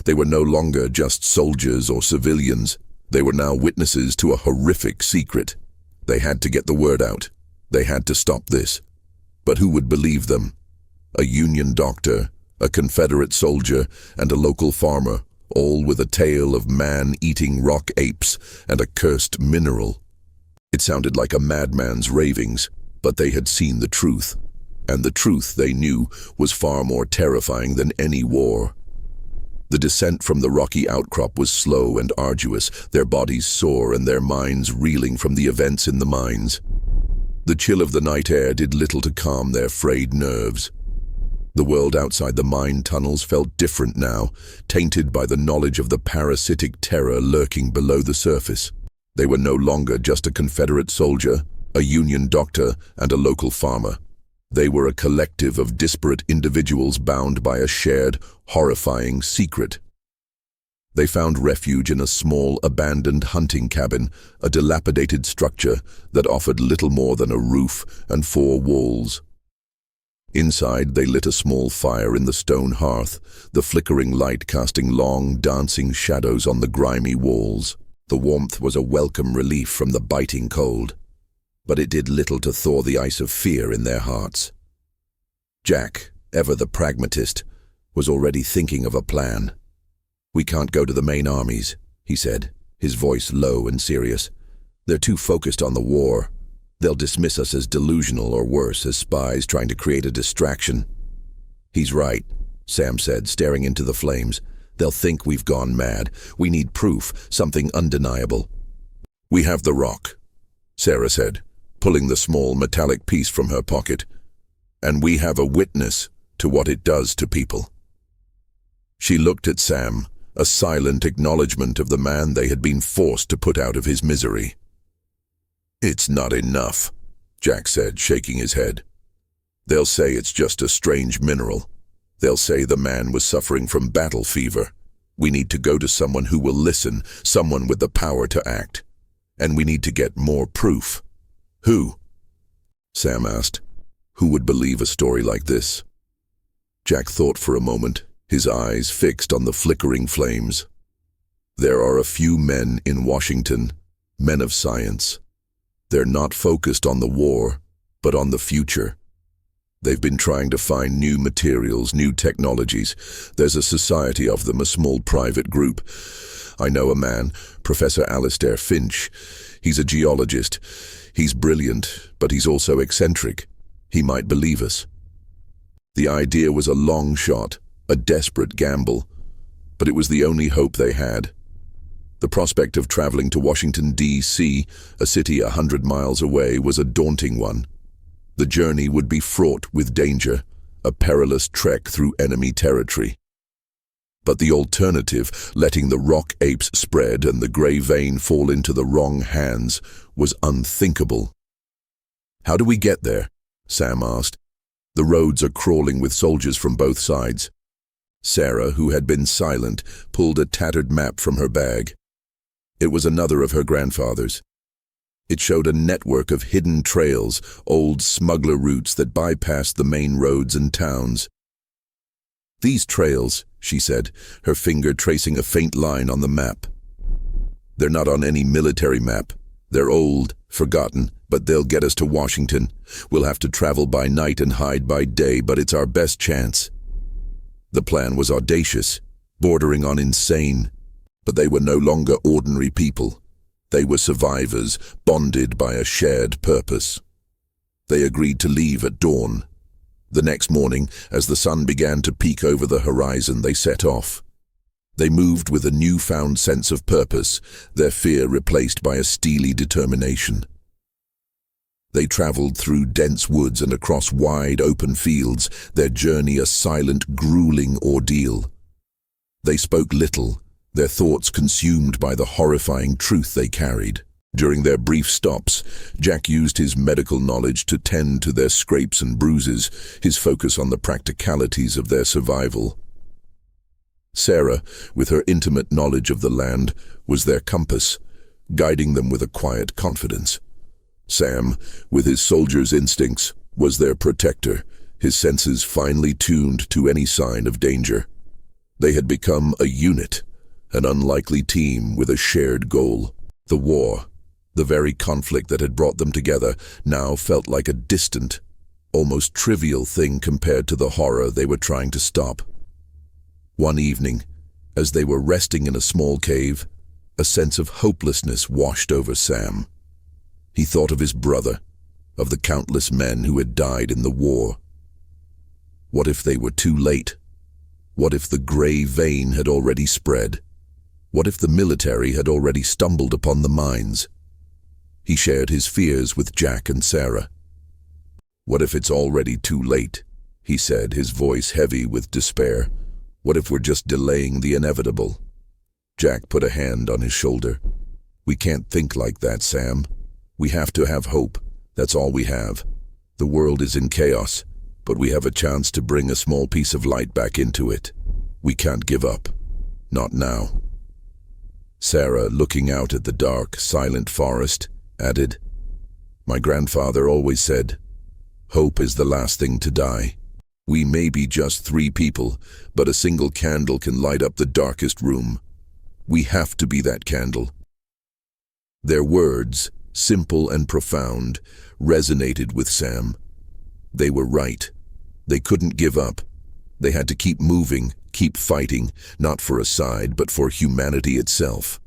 They were no longer just soldiers or civilians. They were now witnesses to a horrific secret. They had to get the word out. They had to stop this. But who would believe them? A Union doctor, a Confederate soldier, and a local farmer, all with a tale of man-eating rock apes and a cursed mineral. It sounded like a madman's ravings, but they had seen the truth. And the truth, they knew, was far more terrifying than any war. The descent from the rocky outcrop was slow and arduous, their bodies sore and their minds reeling from the events in the mines. The chill of the night air did little to calm their frayed nerves. The world outside the mine tunnels felt different now, tainted by the knowledge of the parasitic terror lurking below the surface. They were no longer just a Confederate soldier, a Union doctor, and a local farmer. They were a collective of disparate individuals bound by a shared, horrifying secret. They found refuge in a small, abandoned hunting cabin, a dilapidated structure that offered little more than a roof and 4 walls. Inside, they lit a small fire in the stone hearth, the flickering light casting long, dancing shadows on the grimy walls. The warmth was a welcome relief from the biting cold, but it did little to thaw the ice of fear in their hearts. Jack, ever the pragmatist, was already thinking of a plan. "We can't go to the main armies," he said, his voice low and serious. "They're too focused on the war. They'll dismiss us as delusional or worse, as spies trying to create a distraction." "He's right," Sam said, staring into the flames. "They'll think we've gone mad. We need proof, something undeniable." "We have the rock," Sarah said, pulling the small metallic piece from her pocket. "And we have a witness to what it does to people." She looked at Sam, a silent acknowledgement of the man they had been forced to put out of his misery. "It's not enough," Jack said, shaking his head. "They'll say it's just a strange mineral. They'll say the man was suffering from battle fever. We need to go to someone who will listen, someone with the power to act. And we need to get more proof." "Who?" Sam asked. "Who would believe a story like this?" Jack thought for a moment, his eyes fixed on the flickering flames. "There are a few men in Washington, men of science. They're not focused on the war, but on the future. They've been trying to find new materials, new technologies. There's a society of them, a small private group. I know a man, Professor Alistair Finch. He's a geologist. He's brilliant, but he's also eccentric. He might believe us." The idea was a long shot, a desperate gamble, but it was the only hope they had. The prospect of traveling to Washington, D.C., a city 100 miles away, was a daunting one. The journey would be fraught with danger, a perilous trek through enemy territory. But the alternative, letting the rock apes spread and the grey vein fall into the wrong hands, was unthinkable. "How do we get there?" Sam asked. "The roads are crawling with soldiers from both sides." Sarah, who had been silent, pulled a tattered map from her bag. It was another of her grandfather's. It showed a network of hidden trails, old smuggler routes that bypassed the main roads and towns. "These trails," she said, her finger tracing a faint line on the map. "They're not on any military map. They're old, forgotten, but they'll get us to Washington. We'll have to travel by night and hide by day, but it's our best chance." The plan was audacious, bordering on insane, but they were no longer ordinary people. They were survivors, bonded by a shared purpose. They agreed to leave at dawn. The next morning, as the sun began to peek over the horizon, they set off. They moved with a newfound sense of purpose, their fear replaced by a steely determination. They traveled through dense woods and across wide open fields, their journey a silent, grueling ordeal. They spoke little, their thoughts consumed by the horrifying truth they carried. During their brief stops, Jack used his medical knowledge to tend to their scrapes and bruises, his focus on the practicalities of their survival. Sarah, with her intimate knowledge of the land, was their compass, guiding them with a quiet confidence. Sam, with his soldier's instincts, was their protector, his senses finely tuned to any sign of danger. They had become a unit, an unlikely team with a shared goal. The war, the very conflict that had brought them together, now felt like a distant, almost trivial thing compared to the horror they were trying to stop. One evening, as they were resting in a small cave, a sense of hopelessness washed over Sam. He thought of his brother, of the countless men who had died in the war. What if they were too late? What if the gray vein had already spread? What if the military had already stumbled upon the mines? He shared his fears with Jack and Sarah. "What if it's already too late?" he said, his voice heavy with despair. "What if we're just delaying the inevitable?" Jack put a hand on his shoulder. "We can't think like that, Sam. We have to have hope. That's all we have. The world is in chaos, but we have a chance to bring a small piece of light back into it. We can't give up. Not now." Sarah, looking out at the dark, silent forest, added, "My grandfather always said, hope is the last thing to die. We may be just 3 people, but a single candle can light up the darkest room. We have to be that candle." Their words, simple and profound, resonated with Sam. They were right. They couldn't give up. They had to keep moving, keep fighting, not for a side, but for humanity itself.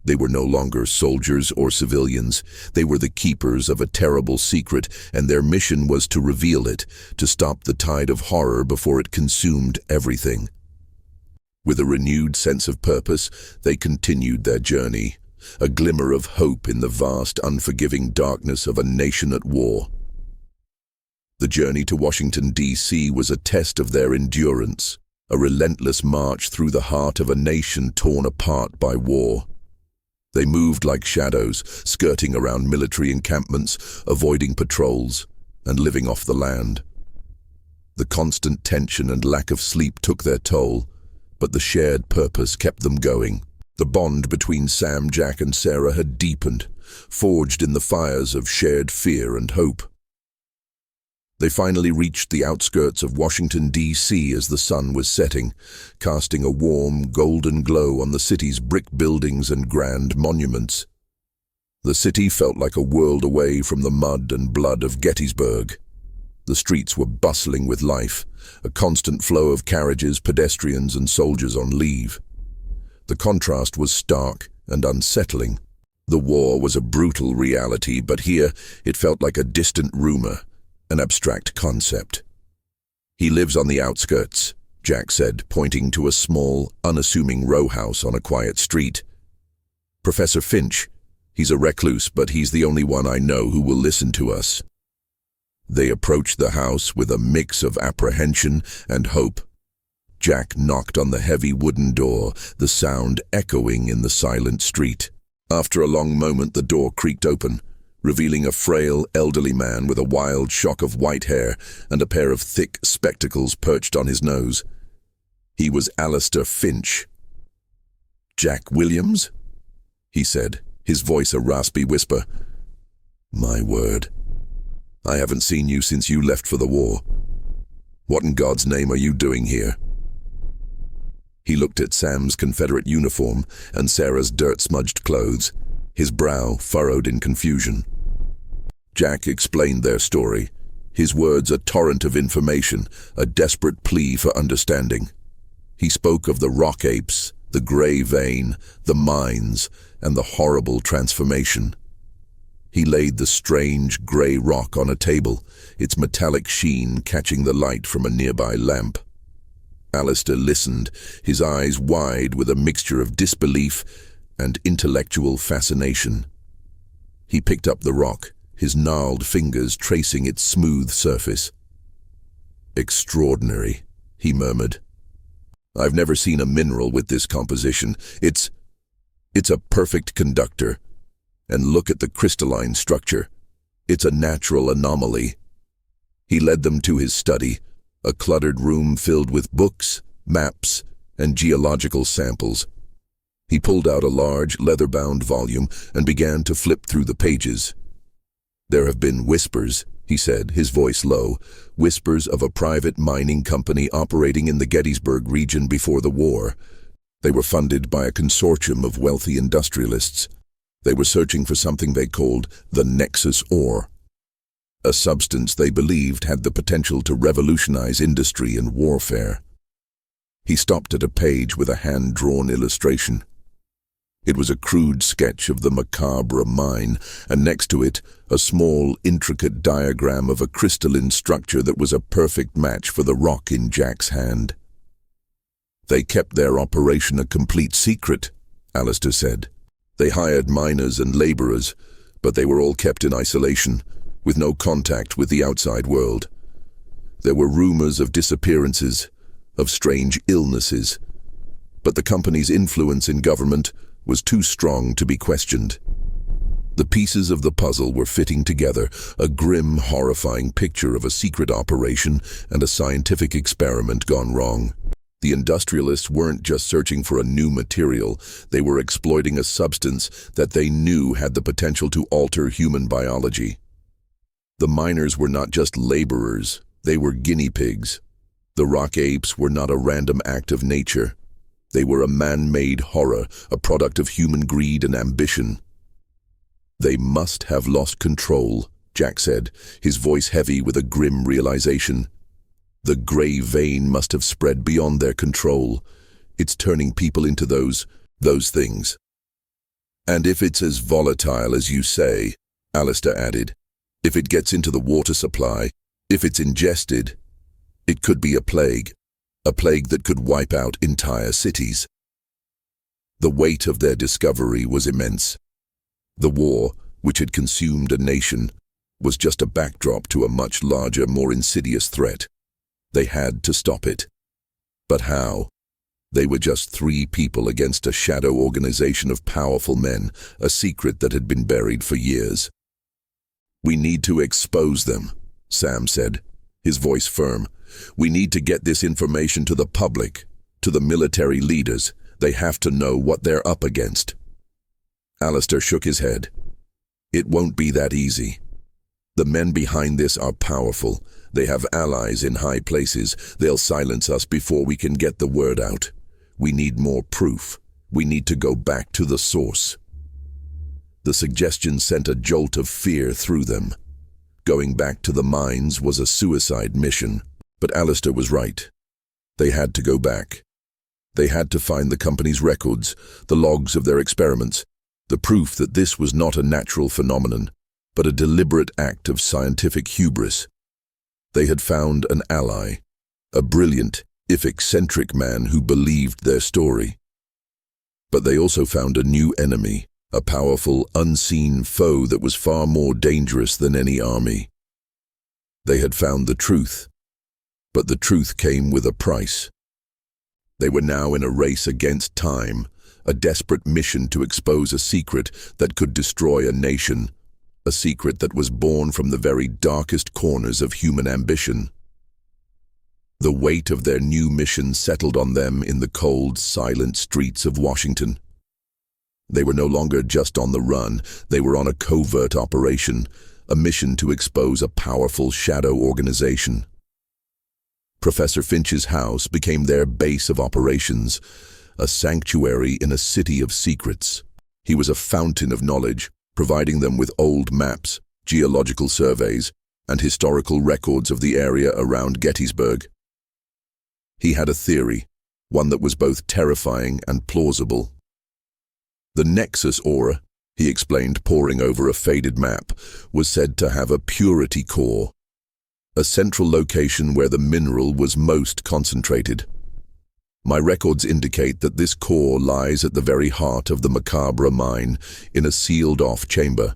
They were no longer soldiers or civilians. They were the keepers of a terrible secret, and their mission was to reveal it, to stop the tide of horror before it consumed everything. With a renewed sense of purpose, they continued their journey, a glimmer of hope in the vast, unforgiving darkness of a nation at war. The journey to Washington, D.C. was a test of their endurance, a relentless march through the heart of a nation torn apart by war. They moved like shadows, skirting around military encampments, avoiding patrols, and living off the land. The constant tension and lack of sleep took their toll, but the shared purpose kept them going. The bond between Sam, Jack, and Sarah had deepened, forged in the fires of shared fear and hope. They finally reached the outskirts of Washington, D.C. as the sun was setting, casting a warm, golden glow on the city's brick buildings and grand monuments. The city felt like a world away from the mud and blood of Gettysburg. The streets were bustling with life, a constant flow of carriages, pedestrians, and soldiers on leave. The contrast was stark and unsettling. The war was a brutal reality, but here it felt like a distant rumor, an abstract concept. "He lives on the outskirts," Jack said, pointing to a small, unassuming row house on a quiet street. "Professor Finch. He's a recluse, but he's the only one I know who will listen to us." They approached the house with a mix of apprehension and hope. Jack knocked on the heavy wooden door, the sound echoing in the silent street. After a long moment, the door creaked open, revealing a frail, elderly man with a wild shock of white hair and a pair of thick spectacles perched on his nose. He was Alistair Finch. "Jack Williams?" he said, his voice a raspy whisper. My word. I haven't seen you since you left for the war. What in God's name are you doing here? He looked at Sam's Confederate uniform and Sarah's dirt-smudged clothes, his brow furrowed in confusion. Jack explained their story, his words a torrent of information, a desperate plea for understanding. He spoke of the rock apes, the gray vein, the mines, and the horrible transformation. He laid the strange gray rock on a table, its metallic sheen catching the light from a nearby lamp. Alistair listened, his eyes wide with a mixture of disbelief and intellectual fascination. He picked up the rock, his gnarled fingers tracing its smooth surface. Extraordinary, he murmured. I've never seen a mineral with this composition. It's a perfect conductor. And look at the crystalline structure. It's a natural anomaly. He led them to his study, a cluttered room filled with books, maps, and geological samples. He pulled out a large, leather-bound volume and began to flip through the pages. There have been whispers, he said, his voice low, whispers of a private mining company operating in the Gettysburg region before the war. They were funded by a consortium of wealthy industrialists. They were searching for something they called the Nexus ore, a substance they believed had the potential to revolutionize industry and warfare. He stopped at a page with a hand-drawn illustration. It was a crude sketch of the Macabre mine, and next to it, a small, intricate diagram of a crystalline structure that was a perfect match for the rock in Jack's hand. They kept their operation a complete secret, Alistair said. They hired miners and laborers, but they were all kept in isolation, with no contact with the outside world. There were rumors of disappearances, of strange illnesses, but the company's influence in government was too strong to be questioned. The pieces of the puzzle were fitting together, a grim, horrifying picture of a secret operation and a scientific experiment gone wrong. The industrialists weren't just searching for a new material, they were exploiting a substance that they knew had the potential to alter human biology. The miners were not just laborers, they were guinea pigs. The rock apes were not a random act of nature. They were a man-made horror, a product of human greed and ambition. They must have lost control, Jack said, his voice heavy with a grim realization. The gray vein must have spread beyond their control. It's turning people into those things. And if it's as volatile as you say, Alistair added, if it gets into the water supply, if it's ingested, it could be a plague that could wipe out entire cities. The weight of their discovery was immense. The war, which had consumed a nation, was just a backdrop to a much larger, more insidious threat. They had to stop it. But how? They were just 3 people against a shadow organization of powerful men, a secret that had been buried for years. We need to expose them, Sam said, his voice firm. We need to get this information to the public, to the military leaders. They have to know what they're up against. Alistair shook his head. It won't be that easy. The men behind this are powerful. They have allies in high places. They'll silence us before we can get the word out. We need more proof. We need to go back to the source. The suggestion sent a jolt of fear through them. Going back to the mines was a suicide mission. But Alistair was right. They had to go back. They had to find the company's records, the logs of their experiments, the proof that this was not a natural phenomenon, but a deliberate act of scientific hubris. They had found an ally, a brilliant, if eccentric man who believed their story. But they also found a new enemy, a powerful, unseen foe that was far more dangerous than any army. They had found the truth, but the truth came with a price. They were now in a race against time, a desperate mission to expose a secret that could destroy a nation, a secret that was born from the very darkest corners of human ambition. The weight of their new mission settled on them in the cold, silent streets of Washington. They were no longer just on the run, they were on a covert operation, a mission to expose a powerful shadow organization. Professor Finch's house became their base of operations, a sanctuary in a city of secrets. He was a fountain of knowledge, providing them with old maps, geological surveys, and historical records of the area around Gettysburg. He had a theory, one that was both terrifying and plausible. The Nexus aura, he explained, poring over a faded map, was said to have a purity core, a central location where the mineral was most concentrated. My records indicate that this core lies at the very heart of the Macabre mine, in a sealed-off chamber.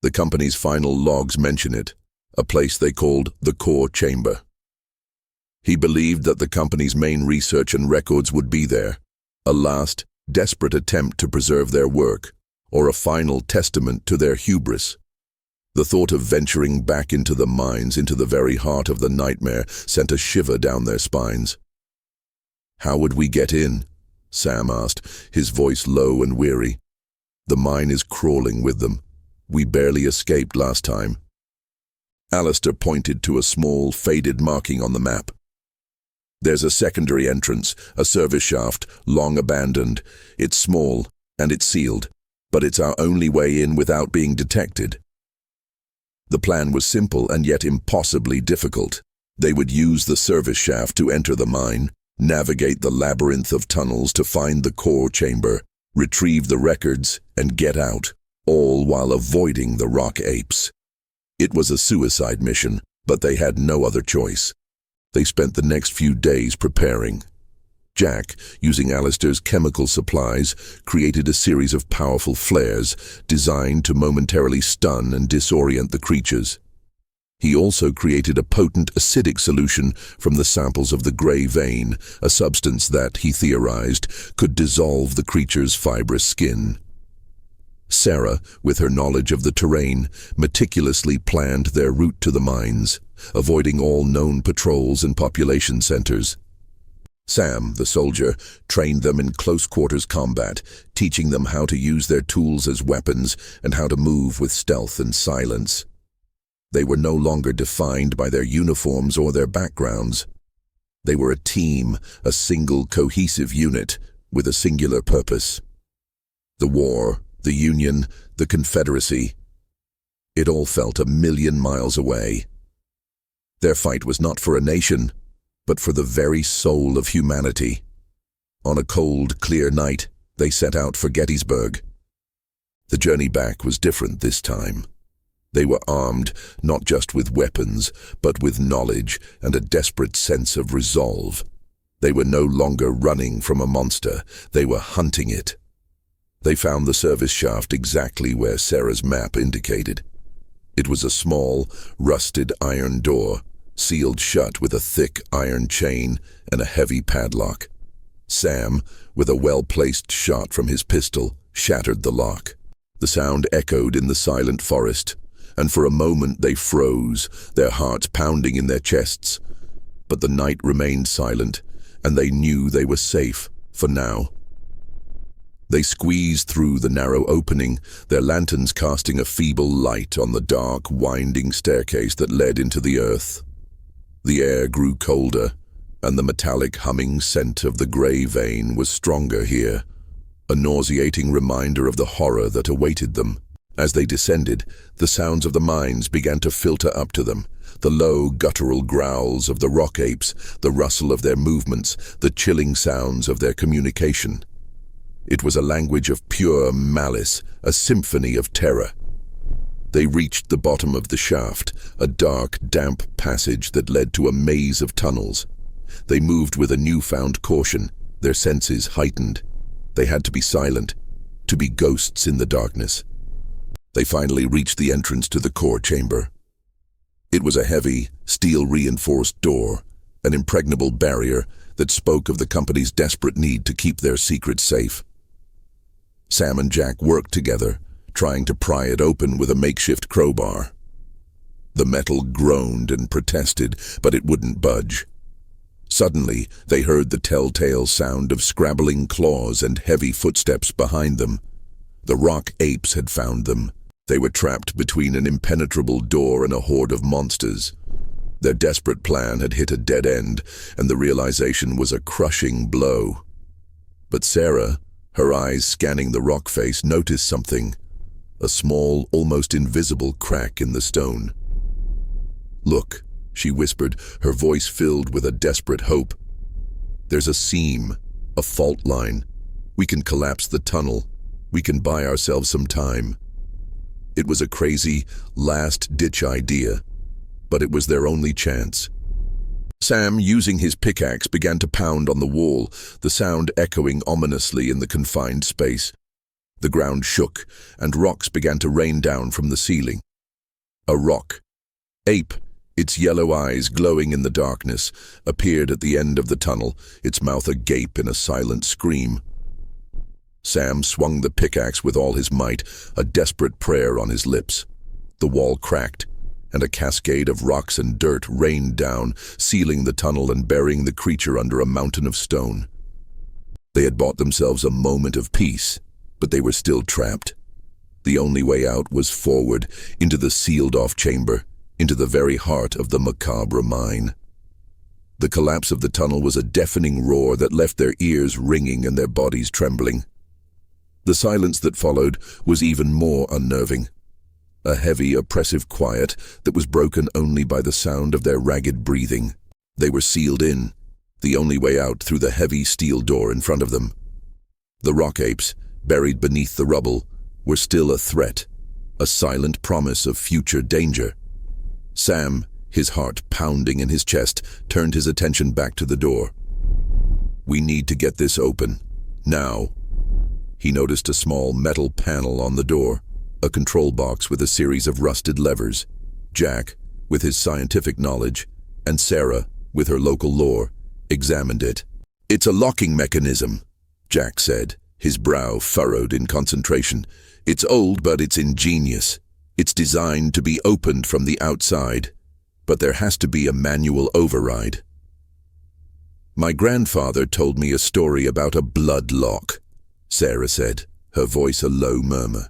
The company's final logs mention it, a place they called the core chamber. He believed that the company's main research and records would be there, a last, desperate attempt to preserve their work, or a final testament to their hubris. The thought of venturing back into the mines, into the very heart of the nightmare, sent a shiver down their spines. "How would we get in?" Sam asked, his voice low and weary. "The mine is crawling with them. We barely escaped last time." Alistair pointed to a small, faded marking on the map. "There's a secondary entrance, a service shaft, long abandoned. It's small, and it's sealed, but it's our only way in without being detected." The plan was simple and yet impossibly difficult. They would use the service shaft to enter the mine, navigate the labyrinth of tunnels to find the core chamber, retrieve the records, and get out, all while avoiding the rock apes. It was a suicide mission, but they had no other choice. They spent the next few days preparing. Jack, using Alistair's chemical supplies, created a series of powerful flares designed to momentarily stun and disorient the creatures. He also created a potent acidic solution from the samples of the gray vein, a substance that, he theorized, could dissolve the creature's fibrous skin. Sarah, with her knowledge of the terrain, meticulously planned their route to the mines, avoiding all known patrols and population centers. Sam, the soldier, trained them in close-quarters combat, teaching them how to use their tools as weapons and how to move with stealth and silence. They were no longer defined by their uniforms or their backgrounds. They were a team, a single cohesive unit, with a singular purpose. The war, the Union, the Confederacy. It all felt 1,000,000 miles away. Their fight was not for a nation, but for the very soul of humanity. On a cold, clear night, they set out for Gettysburg. The journey back was different this time. They were armed not just with weapons, but with knowledge and a desperate sense of resolve. They were no longer running from a monster, they were hunting it. They found the service shaft exactly where Sarah's map indicated. It was a small, rusted iron door, sealed shut with a thick iron chain and a heavy padlock. Sam, with a well-placed shot from his pistol, shattered the lock. The sound echoed in the silent forest, and for a moment they froze, their hearts pounding in their chests. But the night remained silent, and they knew they were safe, for now. They squeezed through the narrow opening, their lanterns casting a feeble light on the dark, winding staircase that led into the earth. The air grew colder, and the metallic humming scent of the gray vein was stronger here, a nauseating reminder of the horror that awaited them. As they descended, the sounds of the mines began to filter up to them, the low, guttural growls of the rock apes, the rustle of their movements, the chilling sounds of their communication. It was a language of pure malice, a symphony of terror. They reached the bottom of the shaft, a dark, damp passage that led to a maze of tunnels. They moved with a newfound caution, their senses heightened. They had to be silent, to be ghosts in the darkness. They finally reached the entrance to the core chamber. It was a heavy, steel-reinforced door, an impregnable barrier that spoke of the company's desperate need to keep their secrets safe. Sam and Jack worked together, trying to pry it open with a makeshift crowbar. The metal groaned and protested, but it wouldn't budge. Suddenly, they heard the telltale sound of scrabbling claws and heavy footsteps behind them. The rock apes had found them. They were trapped between an impenetrable door and a horde of monsters. Their desperate plan had hit a dead end, and the realization was a crushing blow. But Sarah, her eyes scanning the rock face, noticed something. A small, almost invisible crack in the stone. "Look," she whispered, her voice filled with a desperate hope. "There's a seam, a fault line. We can collapse the tunnel. We can buy ourselves some time." It was a crazy, last-ditch idea, but it was their only chance. Sam, using his pickaxe, began to pound on the wall, the sound echoing ominously in the confined space. The ground shook, and rocks began to rain down from the ceiling. A rock, ape, its yellow eyes glowing in the darkness, appeared at the end of the tunnel, its mouth agape in a silent scream. Sam swung the pickaxe with all his might, a desperate prayer on his lips. The wall cracked, and a cascade of rocks and dirt rained down, sealing the tunnel and burying the creature under a mountain of stone. They had bought themselves a moment of peace, but they were still trapped. The only way out was forward, into the sealed-off chamber, into the very heart of the Macabre mine. The collapse of the tunnel was a deafening roar that left their ears ringing and their bodies trembling. The silence that followed was even more unnerving. A heavy, oppressive quiet that was broken only by the sound of their ragged breathing. They were sealed in, the only way out through the heavy steel door in front of them. The rock apes, buried beneath the rubble, were still a threat, a silent promise of future danger. Sam, his heart pounding in his chest, turned his attention back to the door. "We need to get this open, now." He noticed a small metal panel on the door, a control box with a series of rusted levers. Jack, with his scientific knowledge, and Sarah, with her local lore, examined it. "It's a locking mechanism," Jack said, his brow furrowed in concentration. "It's old, but it's ingenious. It's designed to be opened from the outside, but there has to be a manual override." "My grandfather told me a story about a blood lock," Sarah said, her voice a low murmur.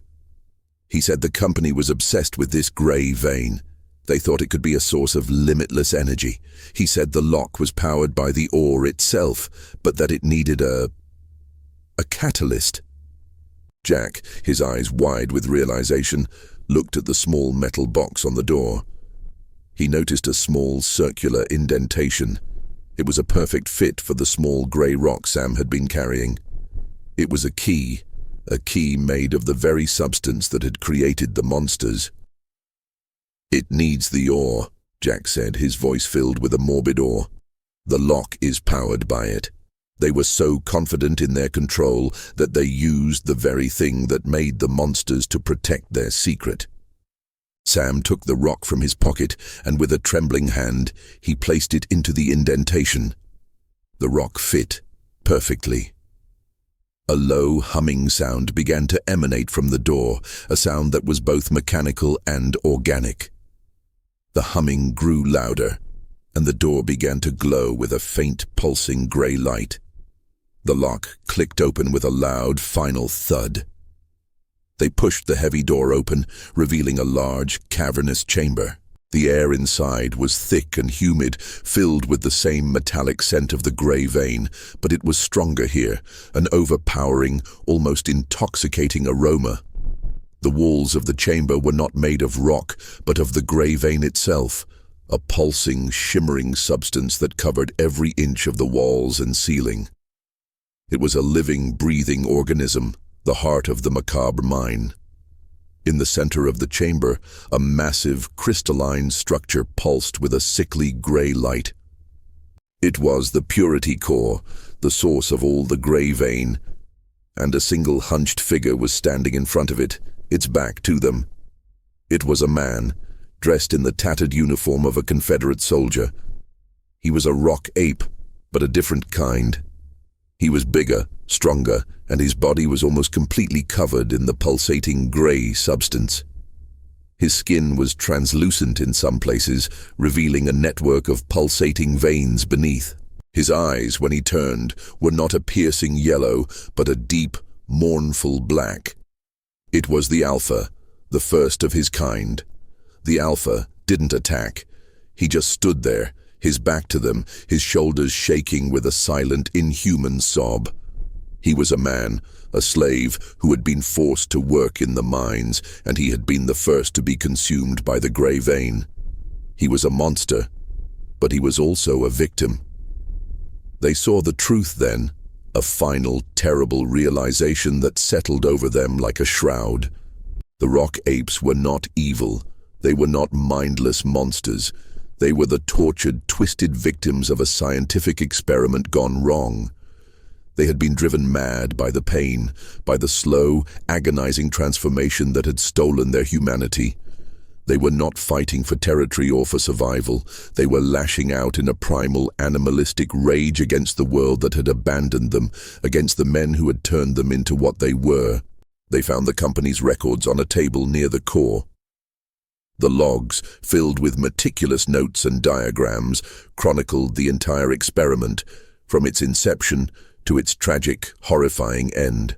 "He said the company was obsessed with this grey vein. They thought it could be a source of limitless energy. He said the lock was powered by the ore itself, but that it needed a catalyst." Jack, his eyes wide with realization, looked at the small metal box on the door. He noticed a small circular indentation. It was a perfect fit for the small grey rock Sam had been carrying. It was a key made of the very substance that had created the monsters. "It needs the ore," Jack said, his voice filled with a morbid awe. "The lock is powered by it. They were so confident in their control that they used the very thing that made the monsters to protect their secret." Sam took the rock from his pocket, and with a trembling hand, he placed it into the indentation. The rock fit perfectly. A low, humming sound began to emanate from the door, a sound that was both mechanical and organic. The humming grew louder, and the door began to glow with a faint, pulsing grey light. The lock clicked open with a loud, final thud. They pushed the heavy door open, revealing a large, cavernous chamber. The air inside was thick and humid, filled with the same metallic scent of the grey vein, but it was stronger here, an overpowering, almost intoxicating aroma. The walls of the chamber were not made of rock, but of the grey vein itself, a pulsing, shimmering substance that covered every inch of the walls and ceiling. It was a living, breathing organism, the heart of the Macabre mine. In the center of the chamber, a massive, crystalline structure pulsed with a sickly grey light. It was the purity core, the source of all the grey vein, and a single hunched figure was standing in front of it, its back to them. It was a man, dressed in the tattered uniform of a Confederate soldier. He was a rock ape, but a different kind. He was bigger, stronger, and his body was almost completely covered in the pulsating grey substance. His skin was translucent in some places, revealing a network of pulsating veins beneath. His eyes, when he turned, were not a piercing yellow, but a deep, mournful black. It was the Alpha, the first of his kind. The Alpha didn't attack. He just stood there, his back to them, his shoulders shaking with a silent, inhuman sob. He was a man, a slave, who had been forced to work in the mines, and he had been the first to be consumed by the grey vein. He was a monster, but he was also a victim. They saw the truth then, a final, terrible realization that settled over them like a shroud. The rock apes were not evil. They were not mindless monsters. They were the tortured, twisted victims of a scientific experiment gone wrong. They had been driven mad by the pain, by the slow, agonizing transformation that had stolen their humanity. They were not fighting for territory or for survival. They were lashing out in a primal, animalistic rage against the world that had abandoned them, against the men who had turned them into what they were. They found the company's records on a table near the core. The logs, filled with meticulous notes and diagrams, chronicled the entire experiment, from its inception to its tragic, horrifying end.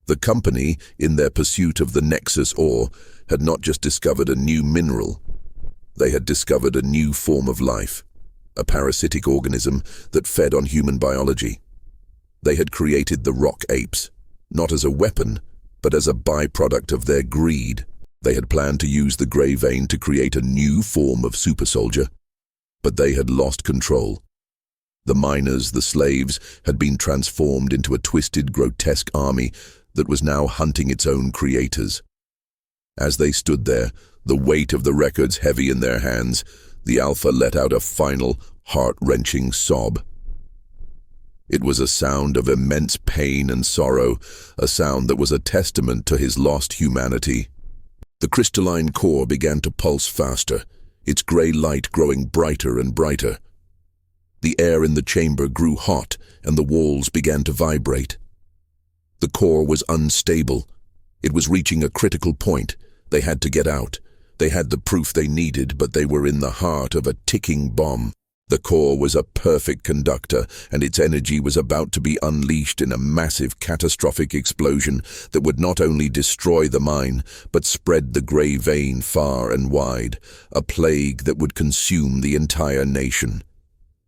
The company, in their pursuit of the Nexus ore, had not just discovered a new mineral. They had discovered a new form of life, a parasitic organism that fed on human biology. They had created the rock apes, not as a weapon, but as a byproduct of their greed. They had planned to use the grey vein to create a new form of super soldier, but they had lost control. The miners, the slaves, had been transformed into a twisted, grotesque army that was now hunting its own creators. As they stood there, the weight of the records heavy in their hands, the Alpha let out a final, heart-wrenching sob. It was a sound of immense pain and sorrow, a sound that was a testament to his lost humanity. The crystalline core began to pulse faster, its grey light growing brighter and brighter. The air in the chamber grew hot, and the walls began to vibrate. The core was unstable. It was reaching a critical point. They had to get out. They had the proof they needed, but they were in the heart of a ticking bomb. The core was a perfect conductor, and its energy was about to be unleashed in a massive, catastrophic explosion that would not only destroy the mine, but spread the grey vein far and wide, a plague that would consume the entire nation.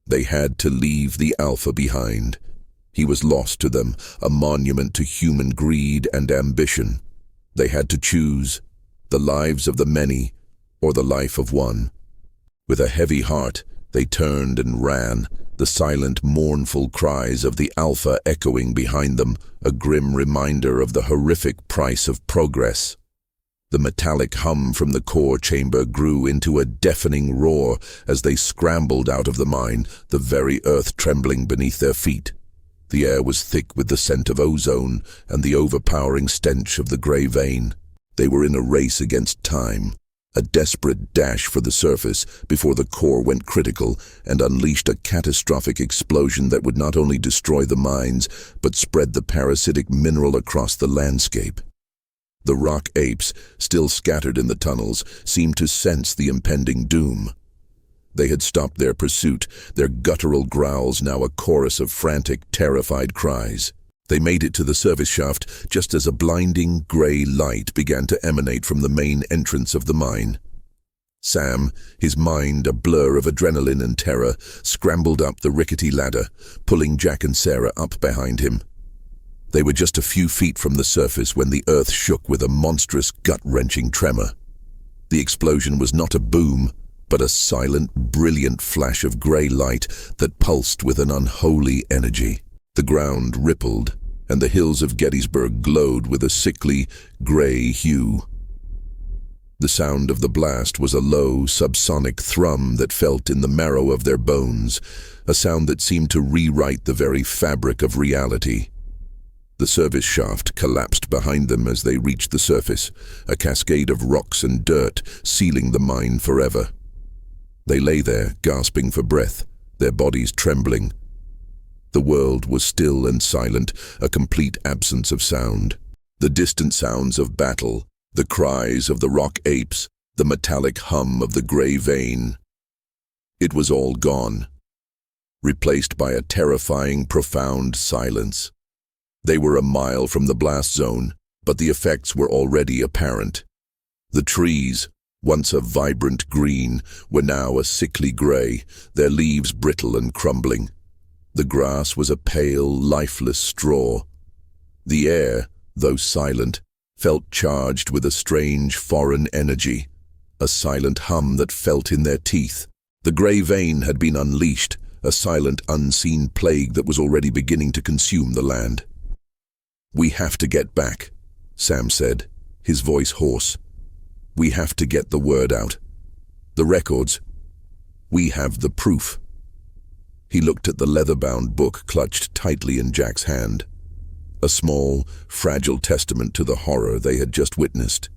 They had to leave the Alpha behind. He was lost to them, a monument to human greed and ambition. They had to choose the lives of the many or the life of one. With a heavy heart, they turned and ran, the silent, mournful cries of the Alpha echoing behind them, a grim reminder of the horrific price of progress. The metallic hum from the core chamber grew into a deafening roar as they scrambled out of the mine, the very earth trembling beneath their feet. The air was thick with the scent of ozone and the overpowering stench of the grey vein. They were in a race against time, a desperate dash for the surface before the core went critical and unleashed a catastrophic explosion that would not only destroy the mines, but spread the parasitic mineral across the landscape. The rock apes, still scattered in the tunnels, seemed to sense the impending doom. They had stopped their pursuit, their guttural growls now a chorus of frantic, terrified cries. They made it to the service shaft just as a blinding, grey light began to emanate from the main entrance of the mine. Sam, his mind a blur of adrenaline and terror, scrambled up the rickety ladder, pulling Jack and Sarah up behind him. They were just a few feet from the surface when the earth shook with a monstrous, gut-wrenching tremor. The explosion was not a boom, but a silent, brilliant flash of grey light that pulsed with an unholy energy. The ground rippled, and the hills of Gettysburg glowed with a sickly, grey hue. The sound of the blast was a low, subsonic thrum that felt in the marrow of their bones, a sound that seemed to rewrite the very fabric of reality. The service shaft collapsed behind them as they reached the surface, a cascade of rocks and dirt sealing the mine forever. They lay there, gasping for breath, their bodies trembling. The world was still and silent, a complete absence of sound. The distant sounds of battle, the cries of the rock apes, the metallic hum of the grey vein. It was all gone, replaced by a terrifying, profound silence. They were a mile from the blast zone, But the effects were already apparent. The trees, once a vibrant green, were now a sickly grey, their leaves brittle and crumbling. The grass was a pale, lifeless straw. The air, though silent, felt charged with a strange foreign energy, a silent hum that felt in their teeth. The grey vein had been unleashed, a silent, unseen plague that was already beginning to consume the land. "We have to get back," Sam said, his voice hoarse. "We have to get the word out. The records. We have the proof." He looked at the leather-bound book clutched tightly in Jack's hand, a small, fragile testament to the horror they had just witnessed.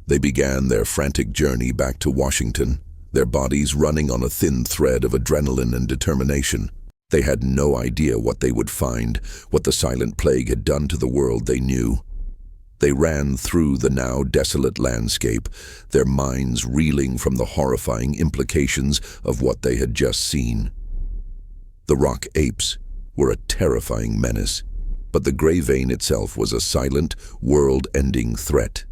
They began their frantic journey back to Washington, their bodies running on a thin thread of adrenaline and determination. They had no idea what they would find, what the silent plague had done to the world they knew. They ran through the now desolate landscape, their minds reeling from the horrifying implications of what they had just seen. The rock apes were a terrifying menace, but the grey vein itself was a silent, world-ending threat.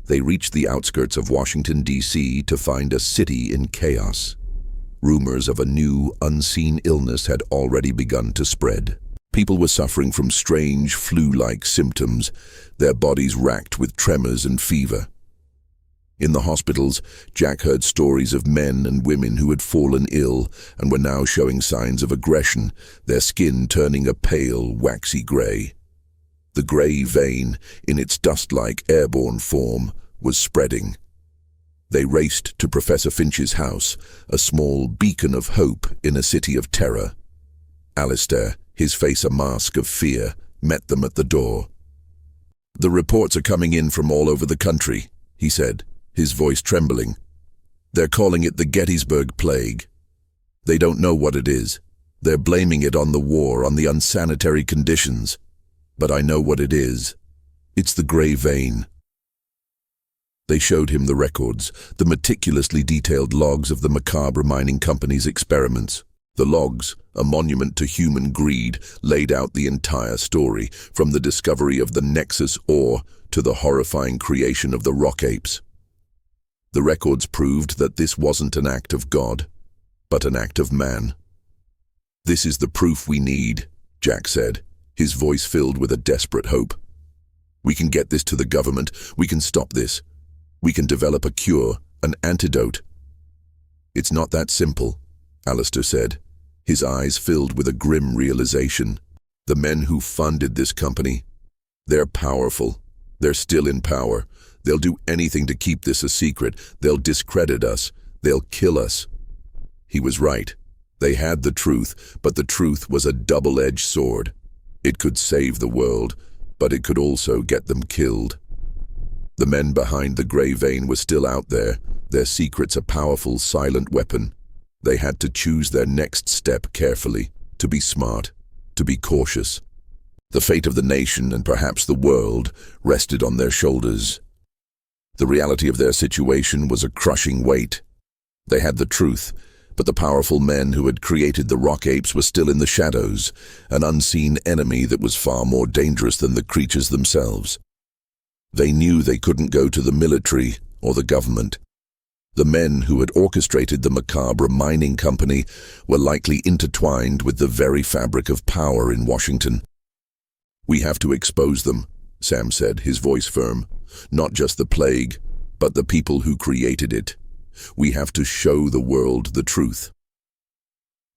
They reached the outskirts of Washington, D.C. to find a city in chaos. Rumors of a new, unseen illness had already begun to spread. People were suffering from strange, flu-like symptoms, their bodies racked with tremors and fever. In the hospitals, Jack heard stories of men and women who had fallen ill and were now showing signs of aggression, their skin turning a pale, waxy grey. The grey vein, in its dust-like airborne form, was spreading. They raced to Professor Finch's house, a small beacon of hope in a city of terror. Alistair, his face a mask of fear, met them at the door. "The reports are coming in from all over the country," he said, his voice trembling. "They're calling it the Gettysburg plague. They don't know what it is. They're blaming it on the war, on the unsanitary conditions. But I know what it is. It's the grey vein." They showed him the records, the meticulously detailed logs of the Macabre mining company's experiments. The logs, a monument to human greed, laid out the entire story, from the discovery of the Nexus ore to the horrifying creation of the rock apes. The records proved that this wasn't an act of God, but an act of man. "This is the proof we need," Jack said, his voice filled with a desperate hope. "We can get this to the government. We can stop this. We can develop a cure, an antidote." "It's not that simple," Alistair said, his eyes filled with a grim realization. "The men who funded this company, they're powerful. They're still in power. They'll do anything to keep this a secret. They'll discredit us. They'll kill us." He was right. They had the truth, but the truth was a double-edged sword. It could save the world, but it could also get them killed. The men behind the grey vein were still out there, their secrets a powerful, silent weapon. They had to choose their next step carefully, to be smart, to be cautious. The fate of the nation, and perhaps the world, rested on their shoulders. The reality of their situation was a crushing weight. They had the truth, but the powerful men who had created the rock apes were still in the shadows, an unseen enemy that was far more dangerous than the creatures themselves. They knew they couldn't go to the military or the government. The men who had orchestrated the Macabre mining company were likely intertwined with the very fabric of power in Washington. "We have to expose them," Sam said, his voice firm. "Not just the plague, but the people who created it. We have to show the world the truth."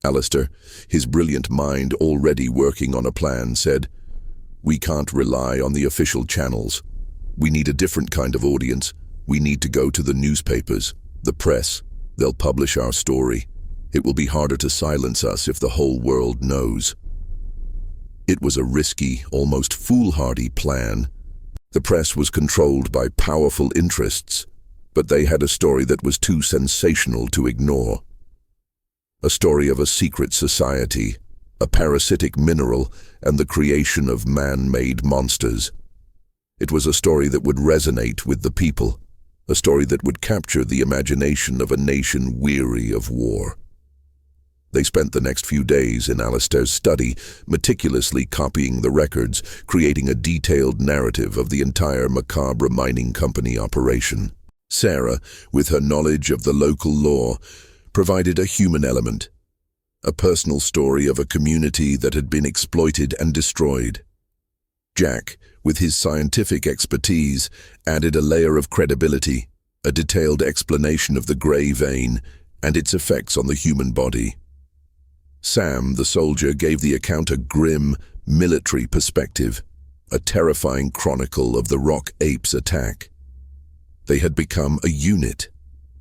Alistair, his brilliant mind already working on a plan, said, "We can't rely on the official channels. We need a different kind of audience. We need to go to the newspapers, the press. They'll publish our story. It will be harder to silence us if the whole world knows." It was a risky, almost foolhardy plan. The press was controlled by powerful interests, but they had a story that was too sensational to ignore. A story of a secret society, a parasitic mineral, and the creation of man-made monsters. It was a story that would resonate with the people, a story that would capture the imagination of a nation weary of war. They spent the next few days in Alistair's study, meticulously copying the records, creating a detailed narrative of the entire Macabre mining company operation. Sarah, with her knowledge of the local law, provided a human element, a personal story of a community that had been exploited and destroyed. Jack, with his scientific expertise, added a layer of credibility, a detailed explanation of the grey vein and its effects on the human body. Sam, the soldier, gave the account a grim, military perspective, a terrifying chronicle of the rock apes' attack. They had become a unit,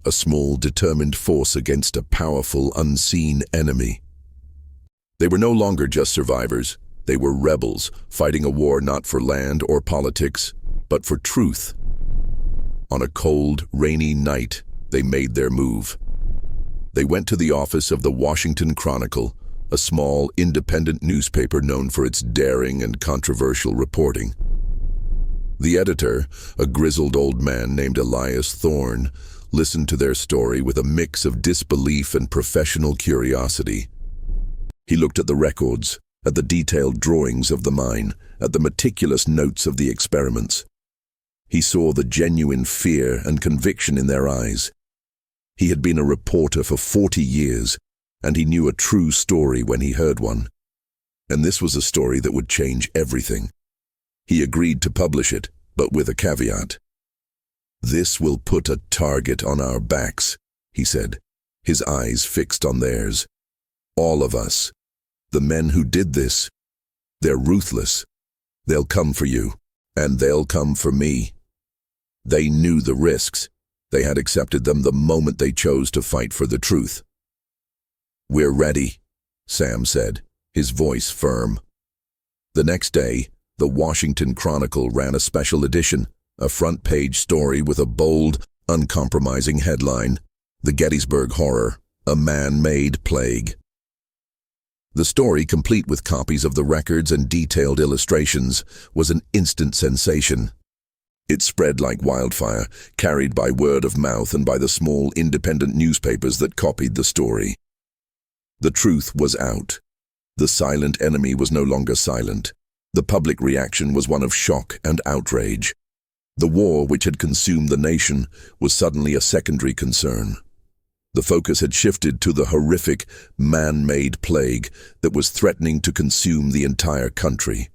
a small, determined force against a powerful, unseen enemy. They were no longer just survivors. They were rebels, fighting a war not for land or politics, but for truth. On a cold, rainy night, they made their move. They went to the office of the Washington Chronicle, a small, independent newspaper known for its daring and controversial reporting. The editor, a grizzled old man named Elias Thorne, listened to their story with a mix of disbelief and professional curiosity. He looked at the records, at the detailed drawings of the mine, at the meticulous notes of the experiments. He saw the genuine fear and conviction in their eyes. He had been a reporter for 40 years, and he knew a true story when he heard one. And this was a story that would change everything. He agreed to publish it, but with a caveat. "This will put a target on our backs," he said, his eyes fixed on theirs. "All of us. The men who did this. They're ruthless. They'll come for you, and they'll come for me." They knew the risks. They had accepted them the moment they chose to fight for the truth. "We're ready," Sam said, his voice firm. The next day, the Washington Chronicle ran a special edition, a front-page story with a bold, uncompromising headline, "The Gettysburg Horror, a Man-Made Plague." The story, complete with copies of the records and detailed illustrations, was an instant sensation. It spread like wildfire, carried by word of mouth and by the small independent newspapers that copied the story. The truth was out. The silent enemy was no longer silent. The public reaction was one of shock and outrage. The war which had consumed the nation was suddenly a secondary concern. The focus had shifted to the horrific, man-made plague that was threatening to consume the entire country.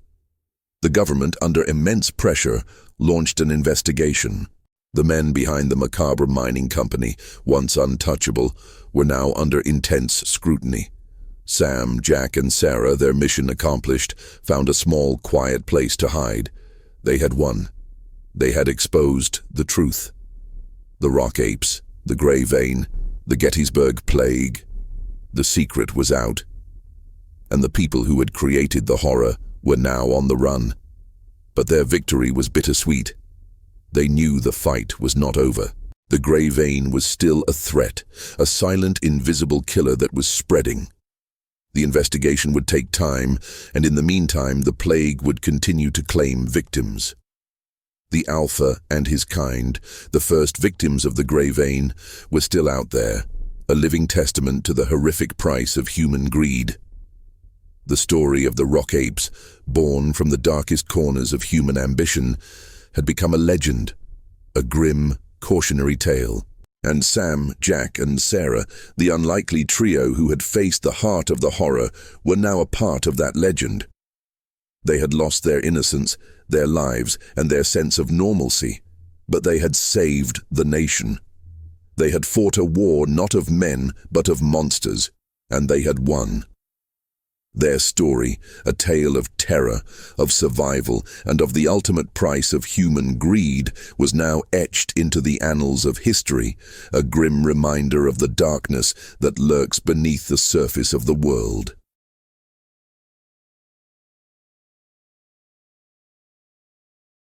The government, under immense pressure, launched an investigation. The men behind the Macabre mining company, once untouchable, were now under intense scrutiny. Sam, Jack, and Sarah, their mission accomplished, found a small, quiet place to hide. They had won. They had exposed the truth. The rock apes, the grey vein, the Gettysburg plague. The secret was out. And the people who had created the horror were now on the run. But their victory was bittersweet. They knew the fight was not over. The grey vein was still a threat, a silent, invisible killer that was spreading. The investigation would take time, and in the meantime, the plague would continue to claim victims. The Alpha and his kind, the first victims of the grey vein, were still out there, a living testament to the horrific price of human greed. The story of the rock apes, born from the darkest corners of human ambition, had become a legend, a grim, cautionary tale. And Sam, Jack, and Sarah, the unlikely trio who had faced the heart of the horror, were now a part of that legend. They had lost their innocence, their lives, and their sense of normalcy, but they had saved the nation. They had fought a war not of men, but of monsters, and they had won. Their story, a tale of terror, of survival, and of the ultimate price of human greed, was now etched into the annals of history, a grim reminder of the darkness that lurks beneath the surface of the world.